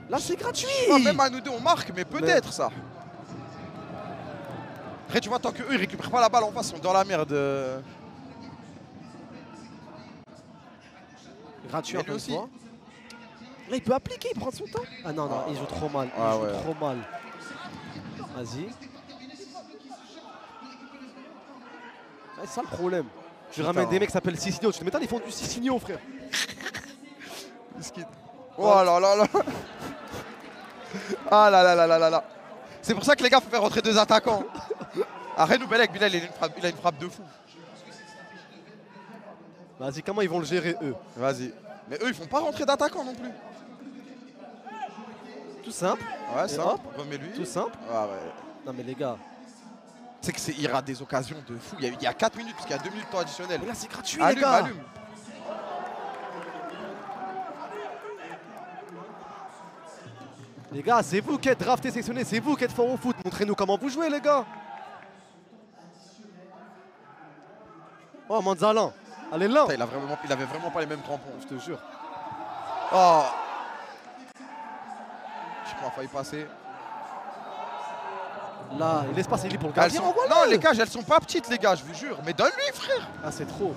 Là, c'est gratuit. Même à nous deux, on marque, mais peut-être ça. Après, tu vois, tant qu'eux, ils récupèrent pas la balle en face, ils sont dans la merde. Gratuit encore une fois. Là, il peut appliquer, il prend son temps. Ah non, il joue trop mal. Il joue trop mal. Vas-y. C'est ça le problème. Tu ramènes des mecs qui s'appellent Cicinho. Tu te m'étonnes, ils font du Cicinho, frère. Oh là là là. Ah là là là là là là. C'est pour ça que les gars, faut faire rentrer deux attaquants. Arrête nous Belek, Bilal, il a une frappe de fou. Vas-y, comment ils vont le gérer, eux? Vas-y. Mais eux, ils font pas rentrer d'attaquants non plus. Tout simple. Ouais, simple. Remets-lui. Tout simple. Ah ouais. Non mais les gars. C'est qu'il rate des occasions de fou. Il y a 4 minutes, parce qu'il y a 2 minutes de temps additionnel. Mais là, c'est gratuit, les gars. Allume. Les gars, c'est vous qui êtes drafté, sélectionné, c'est vous qui êtes fort au foot. Montrez-nous comment vous jouez, les gars. Oh, Manzalin. Allez là. Il avait vraiment pas les mêmes crampons, je te jure. Oh. Je crois, failli passer. Là, l'espace est libre pour le gardien. Non, les cages, elles sont pas petites, les gars, je vous jure. Mais donne-lui, frère. Ah, c'est trop.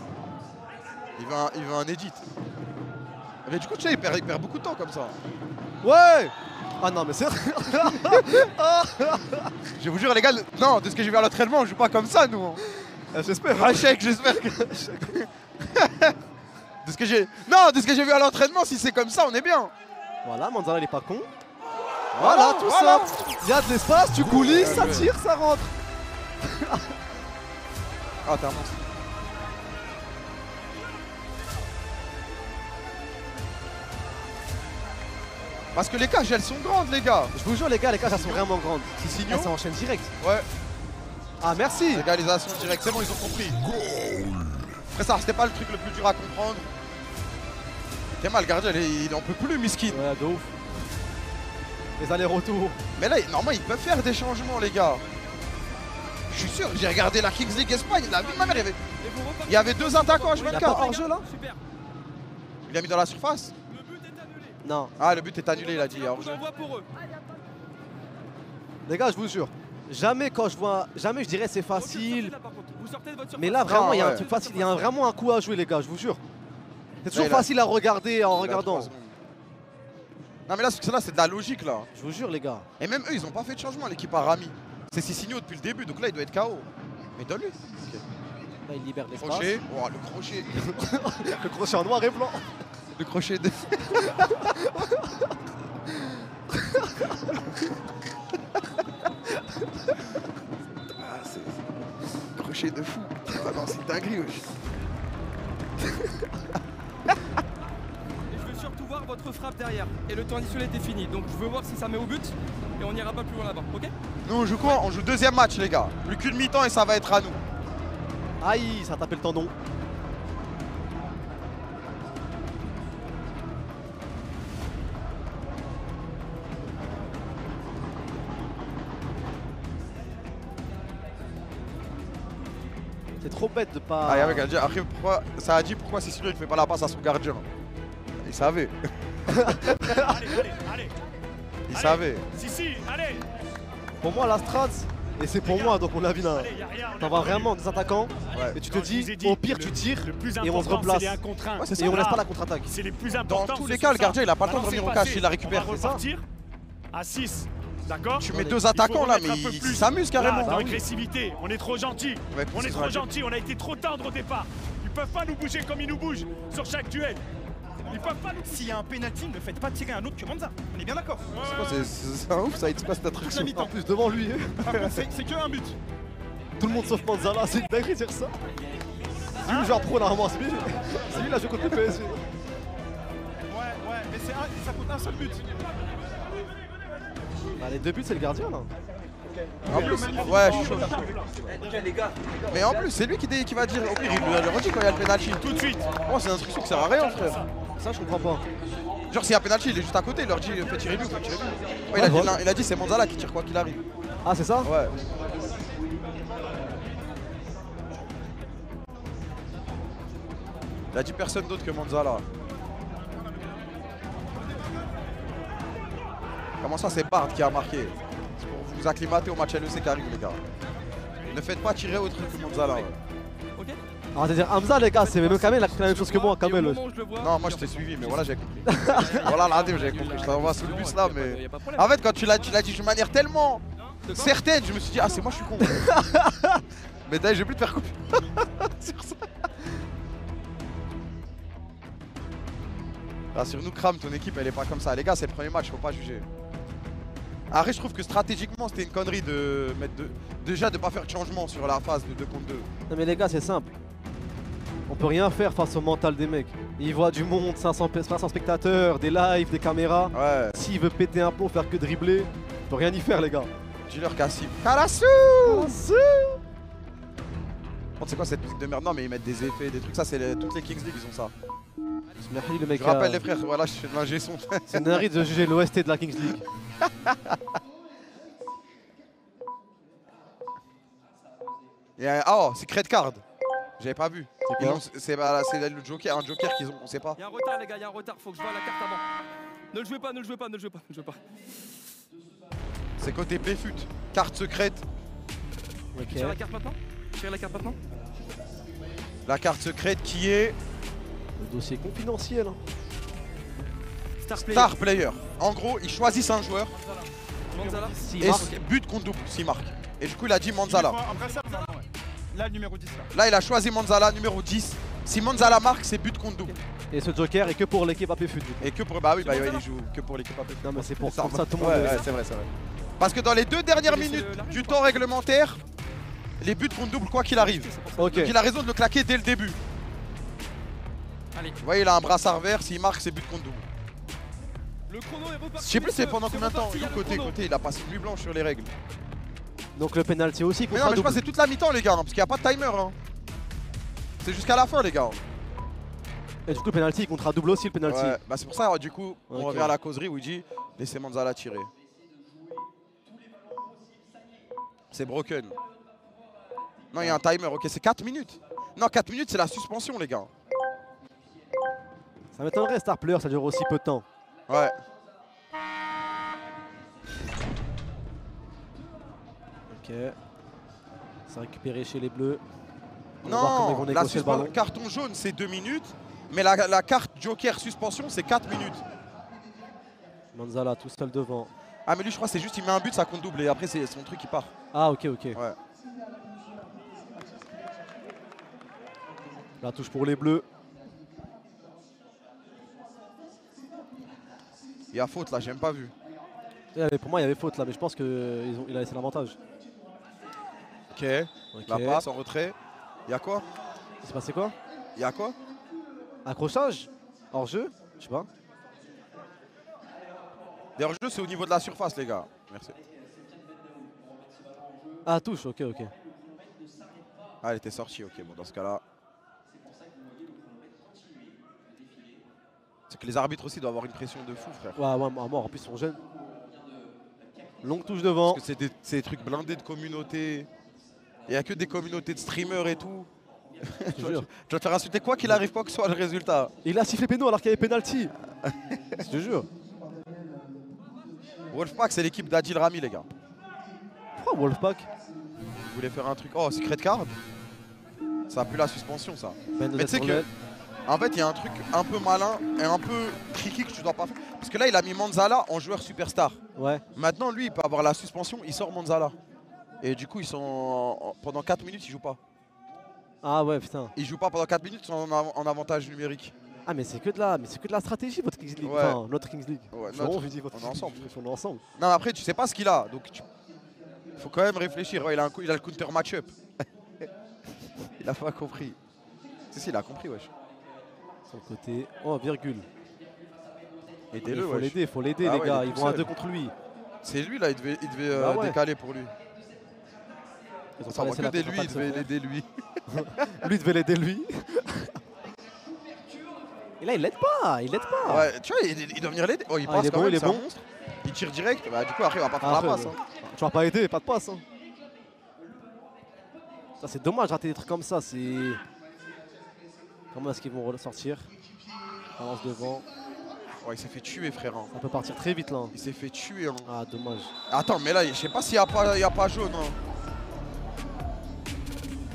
Il veut un edit. Mais du coup, tu sais, il perd beaucoup de temps comme ça. Ouais. Ah non, mais c'est... Je vous jure, les gars, non, de ce que j'ai vu à l'entraînement, on joue pas comme ça, nous. J'espère. Ah, j'espère que... de ce que j'ai vu à l'entraînement, si c'est comme ça, on est bien. Voilà, Manzala, il est pas con. Voilà, tout ça. Il y a de l'espace, tu coulisses, ça tire, ça rentre. Ah, t'es un monstre. Parce que les cages, elles sont grandes, les gars. Je vous jure, les gars, les cages, elles sont vraiment grandes. Cicinho, ça enchaîne direct. Ouais. Ah, merci. Légalisation directe, c'est bon, ils ont compris. Après ça, c'était pas le truc le plus dur à comprendre. T'es mal, le gardien, il en peut plus, miskin. Ouais, de ouf. Les allers-retours. Mais là, normalement, ils peuvent faire des changements, les gars. Je suis sûr, j'ai regardé la Kings League Espagne, la vie de ma mère, il y avait 2 attaquants à H24. Il a pas hors-jeu, là. Il a mis dans la surface. Non. Ah, le but est annulé, il a dit. Hors-jeu. Les gars, je vous jure, jamais je dirais c'est facile. Mais là, vraiment, il y a un truc facile. Il y a vraiment un coup à jouer, les gars, je vous jure. C'est toujours facile à regarder en regardant. Non, mais là, c'est de la logique, là. Je vous jure, les gars. Et même eux, ils ont pas fait de changement, l'équipe à Rami. C'est Cicinho depuis le début, donc là, il doit être KO. Mais donne-lui. Okay. Là, il libère l'espace. Crochet. Oh, le crochet. Le crochet en noir et blanc. Le crochet de... c'est crochet de fou. Ah non, c'est dinguerie, wesh. Je veux surtout voir votre frappe derrière. Et le temps additionnel est fini. Donc je veux voir si ça met au but. Et on n'ira pas plus loin là-bas, ok? Nous on joue quoi? On joue deuxième match les gars. Plus qu'une mi-temps et ça va être à nous. Aïe, ça a tapé le tendon. C'est trop bête de pas... Ah, avec après, pourquoi, ça a dit pourquoi c'est sûr qu'il ne fait pas la passe à son gardien. Il savait. Allez. Il savait. Si, allez. Pour moi, la strat, et c'est pour moi, donc on l'a vu là. T'en vas vraiment des attaquants, Ouais. et tu te dis, au pire, tu tires, et on se replace. Ouais, c'est ça. Et on laisse pas la contre-attaque. C'est les plus importants. Dans tous les cas, le gardien, il a pas le temps de revenir au cash, il la récupère. On va repartir à 6. D'accord? Tu mets deux attaquants là, mais ils s'amusent carrément. Dans l'agressivité, on est trop gentil. Ouais, On est trop gentil, on a été trop tendre au départ. Ils peuvent pas nous bouger comme ils nous bougent sur chaque duel. Ils peuvent pas nous... S'il y a un penalty, ne faites pas tirer un autre que Monza. On est bien d'accord. C'est un ouf, ça, c'est quoi cette attraction? En plus, devant lui, Par contre, c'est que un but. tout le monde sauf Manzala, c'est une dinguerie de dire ça. C'est lui le joueur pro normalement, c'est lui la joué contre le PSG. Ouais, mais ça coûte un seul but. Bah, les deux buts, c'est le gardien là. En plus, ouais, je suis chaud. Mais en plus, c'est lui qui va dire. Au pire, il le redit quand il y a le penalty. Tout de suite. Oh, c'est une instruction qui sert à rien, frère. Ça, je comprends pas. Genre, s'il y a penalty, il est juste à côté, il leur dit fais tirer lui, fais tirer lui. Ouais, il a dit c'est Manzala qui tire quoi qu'il arrive. Ah, c'est ça? Ouais. Il a dit personne d'autre que Manzala. Comment ça, c'est Bard qui a marqué? C'est pour vous acclimater au match LEC qui arrive, les gars. Ne faites pas tirer autre que Manzala. Ouais. Ok. Alors, c'est-à-dire Hamza, les gars, c'est même Kamel, il a fait la même chose que moi, Kamel. Non, moi je t'ai suivi, mais voilà, j'ai compris. Voilà, là, j'avais compris. Je t'envoie sous le bus là, mais. En fait, quand tu l'as dit de manière tellement certaine, je me suis dit, ah, c'est moi, je suis con. Mais d'ailleurs, je vais plus te faire couper sur ça. Rassure-nous, Kram, ton équipe, elle est pas comme ça. Les gars, c'est le premier match, faut pas juger. Après, je trouve que stratégiquement, c'était une connerie de mettre déjà de pas faire de changement sur la phase de 2 contre 2. Non, mais les gars, c'est simple. On peut rien faire face au mental des mecs. Ils voient du monde, 500 spectateurs, des lives, des caméras. Ouais. S'il veut péter un plomb, faire que dribbler, on peut rien y faire, les gars. Dis-leur Cassim. Karasu! Karasu! C'est quoi cette musique de merde? Non, mais ils mettent des effets, des trucs. Ça, c'est toutes les Kings League, ils ont ça. Merci, le mec. Je rappelle les frères, voilà, je fais de l'ingé son. C'est une dinguerie de juger l'OST de la Kings League. Oh, c'est Credit Card. J'avais pas vu. C'est le Joker, un Joker qu'ils ont, on sait pas. Il y a un retard, les gars, il y a un retard. Faut que je vois la carte avant. Ne le jouez pas, ne le jouez pas, ne le jouez pas, ne le jouez pas. C'est côté Playfut. Carte secrète. Ok. Tire la carte maintenant. Tire la carte maintenant. La carte secrète qui est. Le dossier confidentiel. Hein. Star Player. En gros, ils choisissent un joueur. Manzala. Et but contre double, s'il marque. Et du coup, il a dit Manzala. Là, le numéro 10 là. Là, il a choisi Manzala, numéro 10. Si Manzala marque, c'est but contre double. Et ce Joker est que pour l'équipe APFUT. Et que pour. Bah oui, il joue que pour l'équipe APFUT. Non, mais c'est pour ça tout le monde. Ouais, c'est vrai, c'est vrai. Parce que dans les 2 dernières minutes du temps réglementaire, les buts contre double, quoi qu'il arrive. Ok. Donc il a raison de le claquer dès le début. Allez. Vous voyez, il a un brassard vert, s'il marque, c'est but contre double. Le chrono est reparti. Je sais plus c'est pendant combien de temps. Côté, il a passé une nuit blanche sur les règles. Donc le penalty aussi. Mais non, mais je pense que c'est toute la mi-temps, les gars, parce qu'il n'y a pas de timer. Hein. C'est jusqu'à la fin, les gars. Et du coup, le penalty, il comptera double aussi le penalty. Ouais, bah c'est pour ça, du coup, on revient à la causerie où il dit laissez Manzala tirer. C'est broken. Non, il y a un timer, ok, c'est 4 minutes. Non, 4 minutes, c'est la suspension, les gars. Ça m'étonnerait, Star Player, ça dure aussi peu de temps. Ouais. Ok. C'est récupéré chez les Bleus. Non, la carton jaune, c'est 2 minutes. Mais la carte Joker suspension, c'est 4 minutes. Manzala tout seul devant. Ah, mais lui, je crois que c'est juste il met un but, ça compte double. Et après, c'est son truc qui part. Ah, ok, ok. Ouais. La touche pour les bleus. Il y a faute là, j'ai même pas vu. Pour moi, il y avait faute là, mais je pense qu'il a laissé l'avantage. Ok, la passe en retrait. Il y a quoi? Il s'est passé quoi? Il y a quoi? Accrochage? Hors-jeu? Je sais pas. Des hors-jeu, c'est au niveau de la surface, les gars. Merci. Ah, touche, ok. Ah, elle était sortie, ok. Bon, dans ce cas-là. C'est que les arbitres aussi doivent avoir une pression de fou, frère. Ouais, à mort, en plus, ils sont jeunes. Longue touche devant. Parce que c'est des trucs blindés de communautés. Il n'y a que des communautés de streamers et tout. Tu vas te faire insulter quoi qu'il arrive, quoi que soit le résultat. Il a sifflé péno alors qu'il y avait penalty. Je te jure. Wolfpack, c'est l'équipe d'Adil Rami, les gars. Pourquoi Wolfpack? Vous voulez faire un truc? Oh, secret card? Ça a plus la suspension, ça. Mais tu sais que, en fait, il y a un truc un peu malin et un peu tricky que tu dois pas faire. Parce que là, il a mis Manzala en joueur superstar. Ouais. Maintenant, lui, il peut avoir la suspension, il sort Manzala. Et du coup, ils sont pendant 4 minutes, ils jouent pas. Ah ouais, putain. Ils jouent pas pendant 4 minutes, ils sont en avantage numérique. Ah mais c'est que de la stratégie votre Kings League. Ouais. Enfin, notre Kings League. Ouais, on dit votre on est ensemble. On est ensemble. Non, mais après, tu sais pas ce qu'il a, donc faut quand même réfléchir. Ouais, il a le counter match-up. Il a pas compris. Si, il a compris, wesh. Sur le côté. Oh, virgule. Aidez-le, il faut l'aider, ah les ouais, gars. Ils vont à 2 contre lui. C'est lui, là, il devait ouais. décaler pour lui. Ils ont Ça va que des lui, il devait l'aider, lui. Lui devait l'aider, lui. Et là, il l'aide pas, Ouais, tu vois, il doit venir l'aider. Oh, il passe quand même, c'est un monstre. Il tire direct, bah du coup, après, il va pas faire la passe. Hein. Tu vas pas aider, pas de passe. Hein. Ça, c'est dommage de rater des trucs comme ça. C'est. Comment est-ce qu'ils vont ressortir? Avance devant. Ouais, il s'est fait tuer, frère. Hein. Ça peut partir très vite, là. Il s'est fait tuer. Hein. Ah, dommage. Attends, mais là, je sais pas s'il n'y a pas jaune. Hein.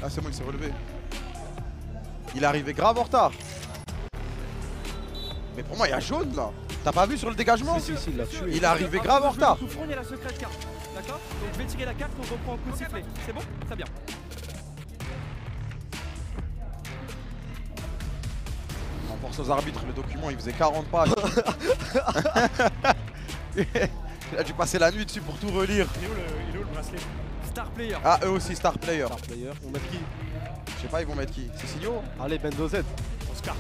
Ah, c'est bon, il s'est relevé. Il est arrivé grave en retard. Mais pour moi, il y a jaune là. T'as pas vu sur le dégagement? Si, il l'a tué. Il est arrivé grave en retard. Tout front, il y a la secrète carte. D'accord? Donc je vais tirer la carte, on reprend un coup de sifflet. C'est bon? Très bien. On force aux arbitres, le document il faisait 40 pages. Il a dû passer la nuit dessus pour tout relire. Il est où le bracelet? Star player. Ah, eux aussi, star player. Star player. On met qui? Je sais pas, ils vont mettre qui? Cecilio? Allez, Bendo Z. Oscar.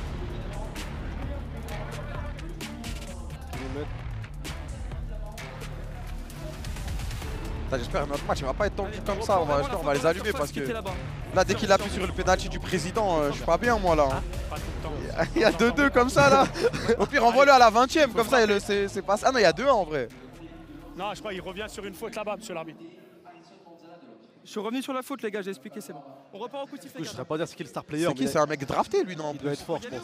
J'espère que notre match il va pas être tendu comme ça, on va les allumer parce que là dès qu'il appuie sur le penalty du président, je suis pas bien moi là. Il y a 2-2 comme ça là. Au pire envoie-le à la 20ème comme ça c'est pas ça. Ah non il y a 2-1 en vrai. Non je crois qu'il revient sur une faute là-bas monsieur l'arbitre. Je suis revenu sur la faute les gars, j'ai expliqué, c'est bon. On repart au coup de sifflet. Je saurais pas dire c'est qui le star player. C'est qui? C'est un mec drafté lui non? Il doit être fort je pense.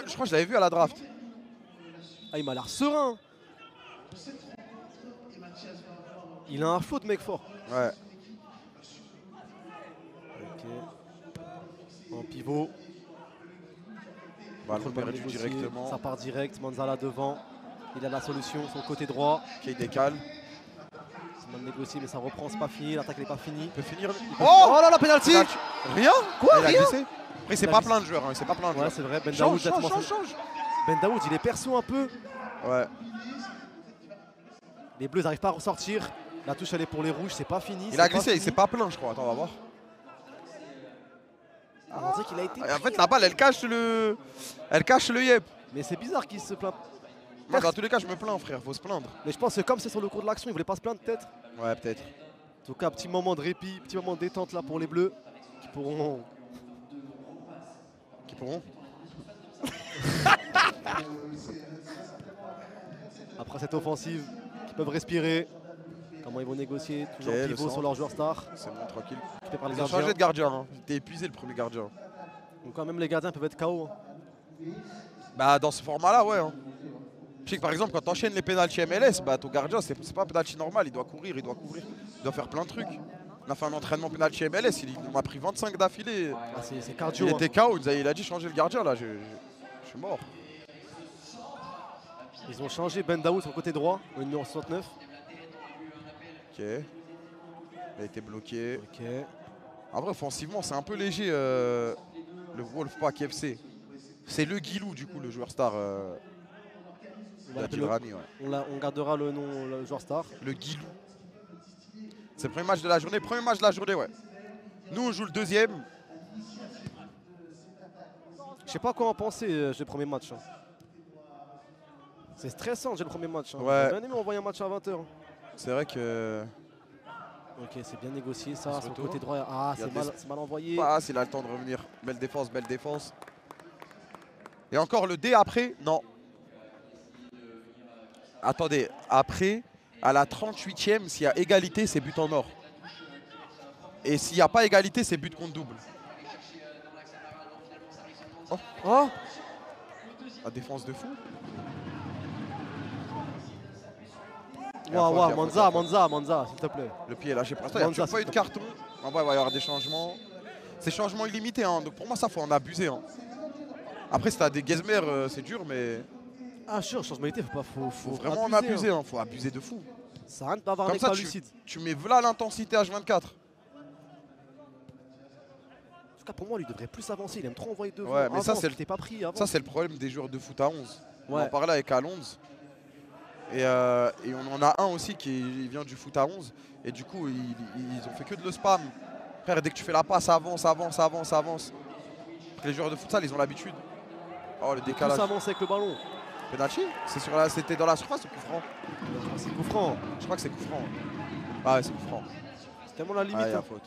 Je crois que je l'avais vu à la draft. Ah il m'a l'air serein. Il a un flow de mec fort. Ouais. Ok. En pivot. Ballon perdu directement. Ça part direct. Manzala devant. Il a la solution. Son côté droit. Qui décale. C'est mal négocié mais ça reprend. C'est pas fini. L'attaque n'est pas finie. Il peut finir. Oh là là, penalty. Rien? Quoi? Rien? Après c'est pas plein de joueurs. C'est pas plein de joueurs. Ouais c'est vrai. Ben Change. Daoud il est perso un peu. Ouais. Les bleus n'arrivent pas à ressortir. La touche elle est pour les rouges, c'est pas fini. Il a glissé, il s'est pas plaint je crois, attends on va voir. On dirait qu'il a été en fait la balle elle cache le yep. Mais c'est bizarre qu'il se plaint. Moi dans tous les cas je me plains frère, faut se plaindre. Mais je pense que comme c'est sur le cours de l'action, il voulait pas se plaindre peut-être. Ouais peut-être. En tout cas petit moment de répit, petit moment de détente là pour les bleus. Qui pourront... Après cette offensive, qui peuvent respirer. Comment ils vont négocier, toujours pivot sur leur joueur star. C'est bon, tranquille. Ils ont changé de gardien, hein. Il était épuisé le premier gardien. Donc quand même les gardiens peuvent être KO. Hein. Bah dans ce format là ouais. Hein. Je sais que par exemple quand tu enchaînes les pénaltys MLS, bah ton gardien c'est pas un pénalty normal, il doit courir, il doit faire plein de trucs. On a fait un entraînement pénalty MLS, il m'a pris 25 d'affilée. Ah, c'est cardio. Il était KO, il a dit changer le gardien là, je suis mort. Ils ont changé Ben Daoud sur le côté droit, au numéro 69. Ok. Il a été bloqué. Ok. En vrai, offensivement, c'est un peu léger. Le Wolfpack FC. C'est le Guilou du coup, le joueur star d'Adil Rami. Ouais. On gardera le nom, le joueur star. Le Guilou. C'est le premier match de la journée. Premier match de la journée, ouais. Nous, on joue le deuxième. Je sais pas quoi en penser, j'ai le premier match. Hein. C'est stressant, j'ai le premier match. Hein. Ouais. J'ai bien aimé envoyer un match à 20h. Hein. C'est vrai que... Ok, c'est bien négocié ça, sur le côté droit. Ah, c'est mal envoyé. Ah, il a le temps de revenir. Belle défense, belle défense. Et encore le D après? Non. Attendez, après, à la 38e, s'il y a égalité, c'est but en or. Et s'il n'y a pas égalité, c'est but contre double. Oh, oh. La défense de fou. Waouh, Manza, s'il te plaît. Le pied est lâché pour l'instant, il n'y a toujours pas eu de carton. En vrai, il va y avoir des changements. C'est changement illimité, hein. Donc pour moi, ça, faut en abuser. Hein. Après, si t'as des Gezmer, c'est dur, mais... Ah, sûr, changement illimité, faut vraiment en abuser. Hein. Faut abuser de fou. Ça rien de pas avoir un comme ça, lucide. Tu mets là l'intensité H24. En tout cas, pour moi, il devrait plus avancer. Il aime trop envoyer devant. Ouais, mais ça, c'est pas pris avant. Ça, c'est le problème des joueurs de foot à 11. Ouais. On en parlait avec Alonso. Et on en a un aussi qui vient du foot à 11. Et du coup, ils ont fait que de le spam. Frère, dès que tu fais la passe, avance. Les joueurs de futsal, ils ont l'habitude. Oh, le décalage. Plus avancer avec le ballon. Penalty? C'était dans la surface ou coup franc? C'est coup franc. Je crois que c'est coup franc. Ah ouais, c'est coup franc. C'est tellement la limite. Ah, y a faute.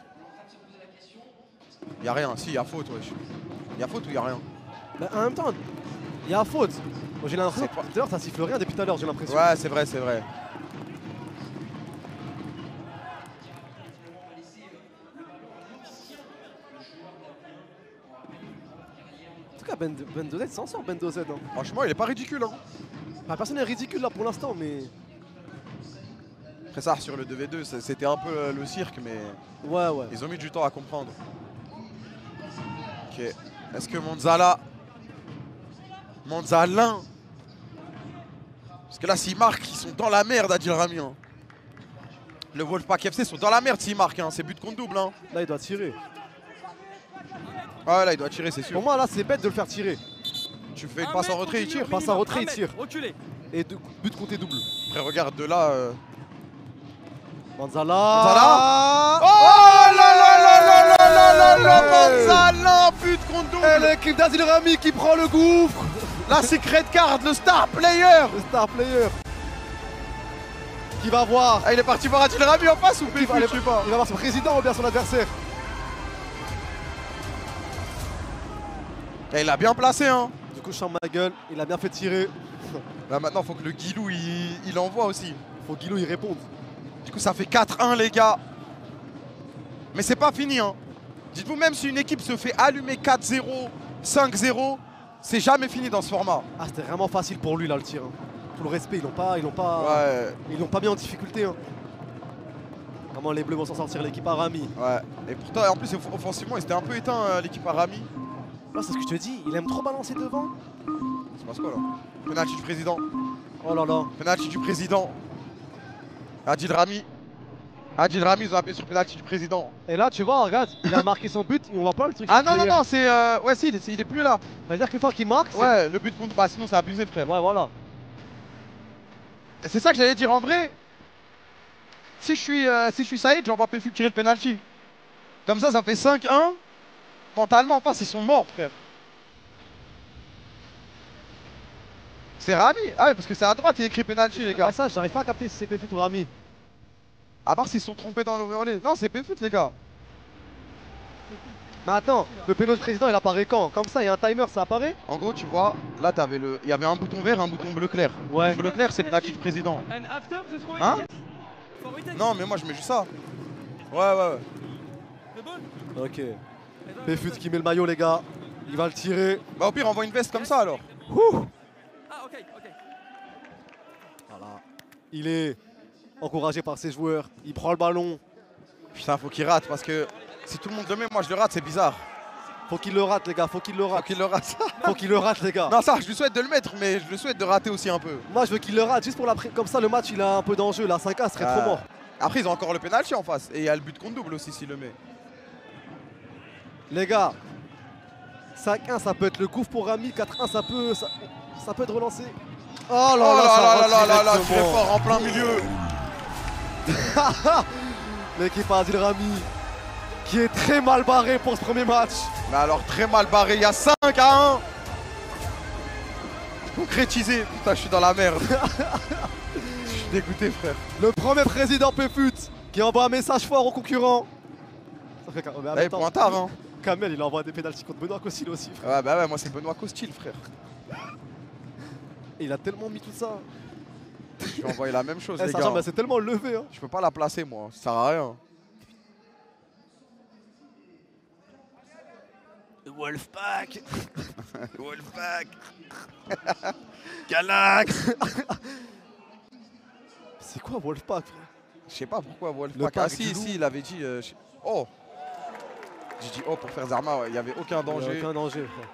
Il y a rien. Si, il y a faute, wesh. Il y a faute ou il y a rien? Bah, en même temps, il y a faute. Moi, j'ai l'impression. D'ailleurs, ça siffle rien depuis tout à l'heure, j'ai l'impression. Ouais, c'est vrai, c'est vrai. En tout cas, Bendozed s'en sort, Bendozed. Hein. Franchement, il est pas ridicule. Hein. Bah, personne n'est ridicule là pour l'instant, mais. Après ça, sur le 2v2, c'était un peu le cirque, mais. Ouais. Ils ont mis du temps à comprendre. Ok. Est-ce que Manzalin. Parce que là, s'ils marquent, ils sont dans la merde, Adil Rami. Hein. Le Wolfpack FC sont dans la merde s'ils marquent. Hein. C'est but contre double. Hein. Là, il doit tirer. Ah ouais, là, il doit tirer, c'est sûr. Pour moi, là, c'est bête de le faire tirer. Tu fais une passe en retrait, il tire. Passe en retrait, il tire. Reculé. Et but contre double. Après, regarde de là. Manzalin. Oh là Manzalin, but contre double. Et l'équipe d'Adil Rami qui prend le gouffre. La secret card, le star player. Le star player. Qui va voir. Ah, il est parti voir Adil Rami en face ou il va voir son président ou bien son adversaire. Et il a bien placé, hein. Du coup, je chante ma gueule, il a bien fait tirer. Là maintenant, il faut que le Guilou il envoie aussi. Faut que Guilou il réponde. Du coup, ça fait 4-1, les gars. Mais c'est pas fini, hein. Dites-vous, même si une équipe se fait allumer 4-0, 5-0, c'est jamais fini dans ce format. Ah, c'était vraiment facile pour lui là le tir. Hein. Tout le respect, ils l'ont pas mis en difficulté. Hein. Vraiment, les Bleus vont s'en sortir, l'équipe Arami. Ouais. Et pourtant, en plus, offensivement, ils étaient un peu éteints, l'équipe Arami. Là, c'est ce que je te dis, il aime trop balancer devant. C'est passe quoi là? Penalty du président. Oh là là. Penalty du président. Adil Rami, ils ont appelé sur penalty du président. Et là, tu vois, regarde, il a marqué son but, on voit pas le truc. Ah non, c'est. Ouais, si, il est plus là. Ça veut dire qu'une fois qu'il marque. Ouais, le but contre. Bah, sinon, c'est abusé, frère. Ouais, voilà. C'est ça que j'allais dire en vrai. Si je suis Saïd, j'envoie Péfu tirer le penalty. Comme ça fait 5-1. Mentalement, en face, ils sont morts, frère. C'est Rami? Ah ouais, parce que c'est à droite, il écrit penalty, les gars. Ah, ça, j'arrive pas à capter si c'est Péfut ou Rami. À part s'ils se sont trompés dans l'overlay. Non, c'est Péfut, les gars. Mais attends, le péno de président, il apparaît quand? Comme ça, il y a un timer, ça apparaît? En gros, tu vois, là, il y avait un bouton vert et un bouton bleu clair. Ouais. Bleu clair, c'est penalty du président. Hein? Non, mais moi, je mets juste ça. Ouais. Ok. Péfut qui met le maillot, les gars. Il va le tirer. Bah, au pire, envoie une veste comme ça, alors. Ouh. Ah, ok. Voilà. Il est encouragé par ses joueurs. Il prend le ballon. Putain, faut qu'il rate parce que si tout le monde le met, moi je le rate, c'est bizarre. Faut qu'il le rate, les gars. Faut qu'il le rate. Faut qu'il le rate. Faut qu'il le rate, les gars. Non, ça, je lui souhaite de le mettre, mais je le souhaite de rater aussi un peu. Moi, je veux qu'il le rate juste pour la. Comme ça, le match, il a un peu d'enjeu. La 5A serait trop mort. Après, ils ont encore le penalty en face. Et il y a le but contre double aussi s'il le met. Les gars, 5-1, ça peut être le gouffre pour Rami. 4-1, ça peut être relancé. Oh là là, très fort en plein milieu. L'équipe Adil Rami qui est très mal barré pour ce premier match. Mais alors très mal barré, il y a 5-1. Concrétisé, putain je suis dans la merde. Je suis dégoûté frère. Le premier président PFUT qui envoie un message fort aux concurrents. Ça fait là, il est pointard hein. Kamel il envoie des pénaltys contre Benoît Costil aussi frère. Ouais bah ouais moi c'est Benoît Costil frère. Et il a tellement mis tout ça. Je vais envoyer la même chose les sa gars. jambe c'est tellement levé hein. Je peux pas la placer moi, ça sert à rien. Wolfpack. Wolfpack. Galax. C'est quoi Wolfpack frère? Je sais pas pourquoi Wolfpack. Ah si, il avait dit... Oh. J'ai dit oh pour faire Zarma, ouais. Il n'y avait aucun danger. Il y a aucun danger frère.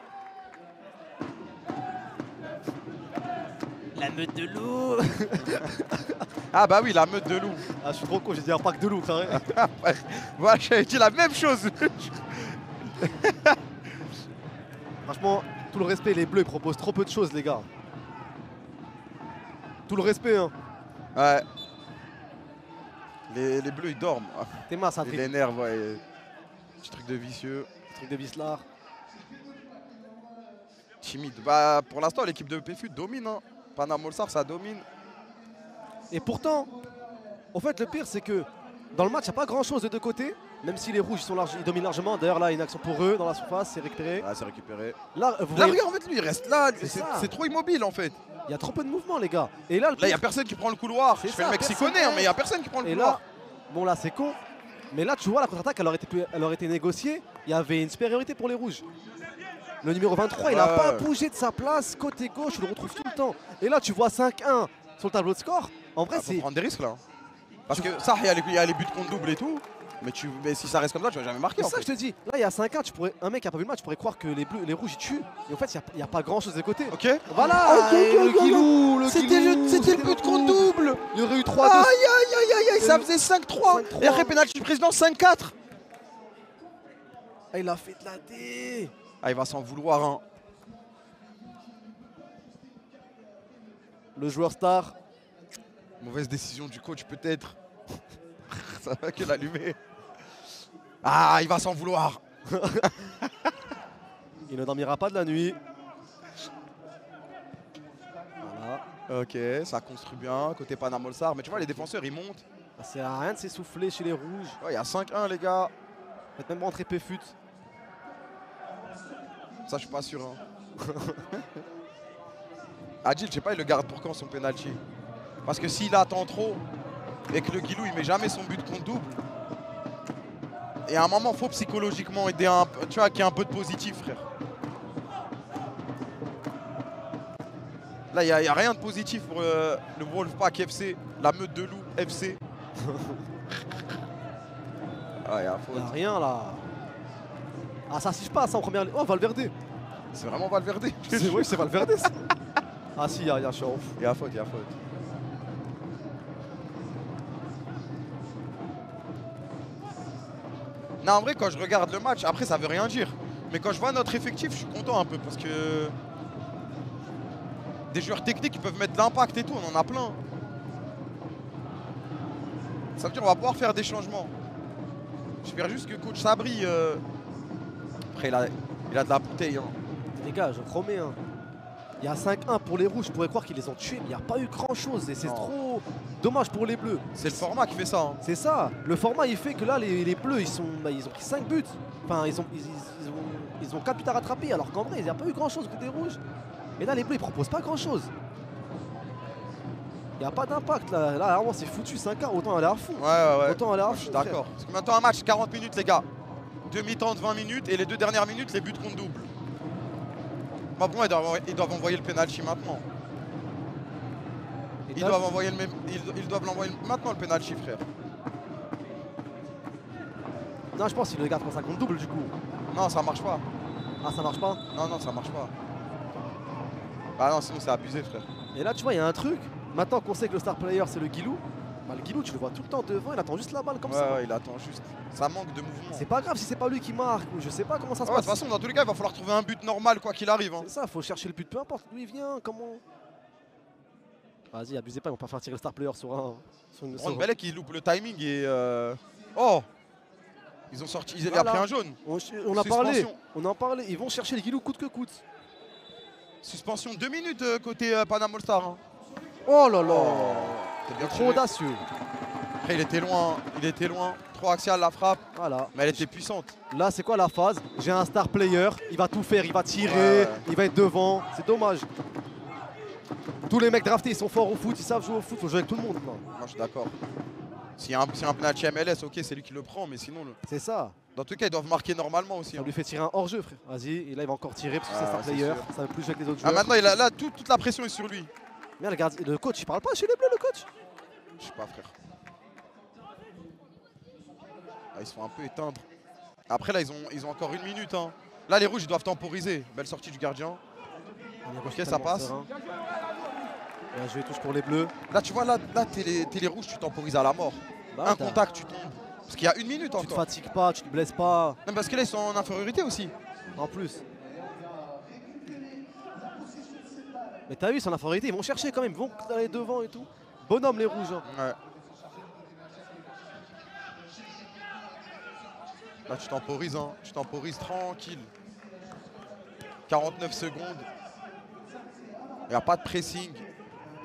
La meute de loup. Ah bah oui, la meute de loup. Ah je suis trop con, j'ai dit un pack de loup carré. Ouais. Voilà, j'avais dit la même chose. Franchement, tout le respect, les bleus ils proposent trop peu de choses les gars. Tout le respect hein. Ouais. Les bleus ils dorment. T'es masse, ça ils l'énervent, ouais. Petit truc de vicieux. Truc de Vislar. Timide. Bah pour l'instant l'équipe de PFUT domine hein. Panam All-Star ça domine. Et pourtant, en fait le pire c'est que dans le match il n'y a pas grand chose de deux côtés. Même si les rouges ils dominent largement. D'ailleurs là une action pour eux dans la surface, c'est récupéré. Ouais c'est récupéré. Là, regarde en fait lui il reste là. C'est trop immobile en fait. Il y a trop peu de mouvement les gars. Et là, il n'y a personne qui prend le couloir. Je fais le mec s'y connaît mais il n'y a personne qui prend le couloir. Là, bon là c'est con. Mais là tu vois la contre-attaque elle aurait été négociée. Il y avait une supériorité pour les rouges. Le numéro 23 il n'a pas bougé de sa place côté gauche, on le retrouve tout le temps. Et là tu vois 5-1 sur le tableau de score. En vrai c'est... Faut prendre des risques là. Parce que ça il y a les buts contre double et tout. Mais si ça reste comme ça, tu vas jamais marquer. C'est ça que je te dis. Là, il y a 5-1, un mec qui a pas vu le match pourrait croire que les rouges ils tuent. Et en fait, il n'y a pas grand chose des côtés. Ok. Voilà. Le Guilou. C'était le but contre double. Il y aurait eu 3-2. Aïe, ça faisait 5-3. Et après, pénalty président 5-4. Ah, il a fait de la D. Ah, il va s'en vouloir. Hein. Le joueur star. Mauvaise décision du coach, peut-être. Ça va que l'allumer. Ah, il va s'en vouloir. Il ne dormira pas de la nuit. Voilà. Ok, ça construit bien côté Panam All-Star. Mais tu vois, les défenseurs, ils montent. Ça sert à rien de s'essouffler chez les rouges. Ouais, il y a 5-1, les gars. Faites même rentrer PFUT. Ça, je suis pas sûr. Hein. Adil, je sais pas, il le garde pour quand son penalty? Parce que s'il attend trop et que le Guilou, il met jamais son but contre double. Et à un moment, il faut psychologiquement aider un peu, tu vois, qu'il y ait un peu de positif, frère. Là, il n'y a rien de positif pour le Wolfpack FC, la meute de loup FC. Ah, y a rien là. Ah, ça affiche pas ça en première ligne. Oh, Valverde. C'est vraiment Valverde. Oui, c'est Valverde. Ah si, il y a chaud. Il y a faute, il y a faute. Non, en vrai, quand je regarde le match, après, ça veut rien dire. Mais quand je vois notre effectif, je suis content un peu parce que des joueurs techniques qui peuvent mettre de l'impact et tout, on en a plein. Ça veut dire qu'on va pouvoir faire des changements. J'espère juste que coach Sabri, après, il a de la bouteille. Hein. Les gars, je promets. Hein. Il y a 5-1 pour les rouges, je pourrais croire qu'ils les ont tués, mais il n'y a pas eu grand chose et c'est trop dommage pour les bleus. C'est le format qui fait ça. Hein. C'est ça, le format il fait que là les bleus ils ont pris 5 buts. Enfin ils ont 4 buts à rattraper alors qu'en vrai il n'y a pas eu grand chose côté rouge. Et là les bleus ils proposent pas grand chose. Il n'y a pas d'impact là, vraiment c'est foutu 5-1, autant aller à fond. Ouais. Autant aller à fond. Je suis d'accord. Parce que maintenant un match 40 minutes les gars. Demi-temps de 20 minutes et les 2 dernières minutes les buts contre double. Bah bon, ils doivent envoyer le penalty maintenant. Ils doivent l'envoyer maintenant le penalty, frère. Non, je pense qu'ils le gardent quand ça compte double du coup. Non, ça marche pas. Ah, ça marche pas? Non, ça marche pas. Ah non, sinon c'est abusé, frère. Et là, tu vois, il y a un truc. Maintenant qu'on sait que le star player c'est le Guilou, Bah, le Guilou, tu le vois tout le temps devant, il attend juste la balle comme ça. Ouais, il attend juste. Ça manque de mouvement. C'est pas grave si c'est pas lui qui marque, ou je sais pas comment ça se passe. De toute façon, dans tous les cas, il va falloir trouver un but normal quoi qu'il arrive. Hein. C'est ça, faut chercher le but, peu importe d'où il vient, comment. Vas-y, abusez pas, ils vont pas faire tirer le star player sur un. Belek, il loupe le timing et. Oh! Ils ont sorti, il a pris un jaune. On en parlait, ils vont chercher le Guilou coûte que coûte. Suspension 2 minutes côté Panama All Star. Hein. Oh là là! Trop audacieux. Après, il était loin. Trop axial la frappe. Voilà. Mais elle était puissante. Là, c'est quoi la phase? J'ai un star player, il va tout faire, il va tirer, il va être devant. C'est dommage. Tous les mecs draftés, ils sont forts au foot, ils savent jouer au foot, il faut jouer avec tout le monde. Quoi. Moi, je suis d'accord. S'il y a un penalty MLS, ok, c'est lui qui le prend, mais sinon. C'est ça. Dans tous les cas, ils doivent marquer normalement aussi. Ça lui fait tirer un hors-jeu, frère. Vas-y, et là, il va encore tirer parce que c'est star player. Ça va plus jouer avec les autres joueurs. Maintenant, là, toute la pression est sur lui. Mais regarde, le coach, il parle pas chez les Bleus, le coach? Je sais pas, frère. Ils se font un peu éteindre. Après, là, ils ont encore 1 minute. Hein. Là, les rouges, ils doivent temporiser. Belle sortie du gardien. Ok, ça passe. Bien joué, touche pour les bleus. Là, tu vois, là t'es les rouges, tu temporises à la mort. Un contact, tu tombes. Parce qu'il y a 1 minute encore. Tu te fatigues pas, tu te blesses pas. Non, parce que là, ils sont en infériorité aussi. En plus. Mais t'as vu, ils sont en infériorité, ils vont chercher quand même, ils vont aller devant et tout. Bonhomme les rouges. Hein. Ouais. Là, tu temporises, hein. Tu temporises tranquille. 49 secondes. Il n'y a pas de pressing.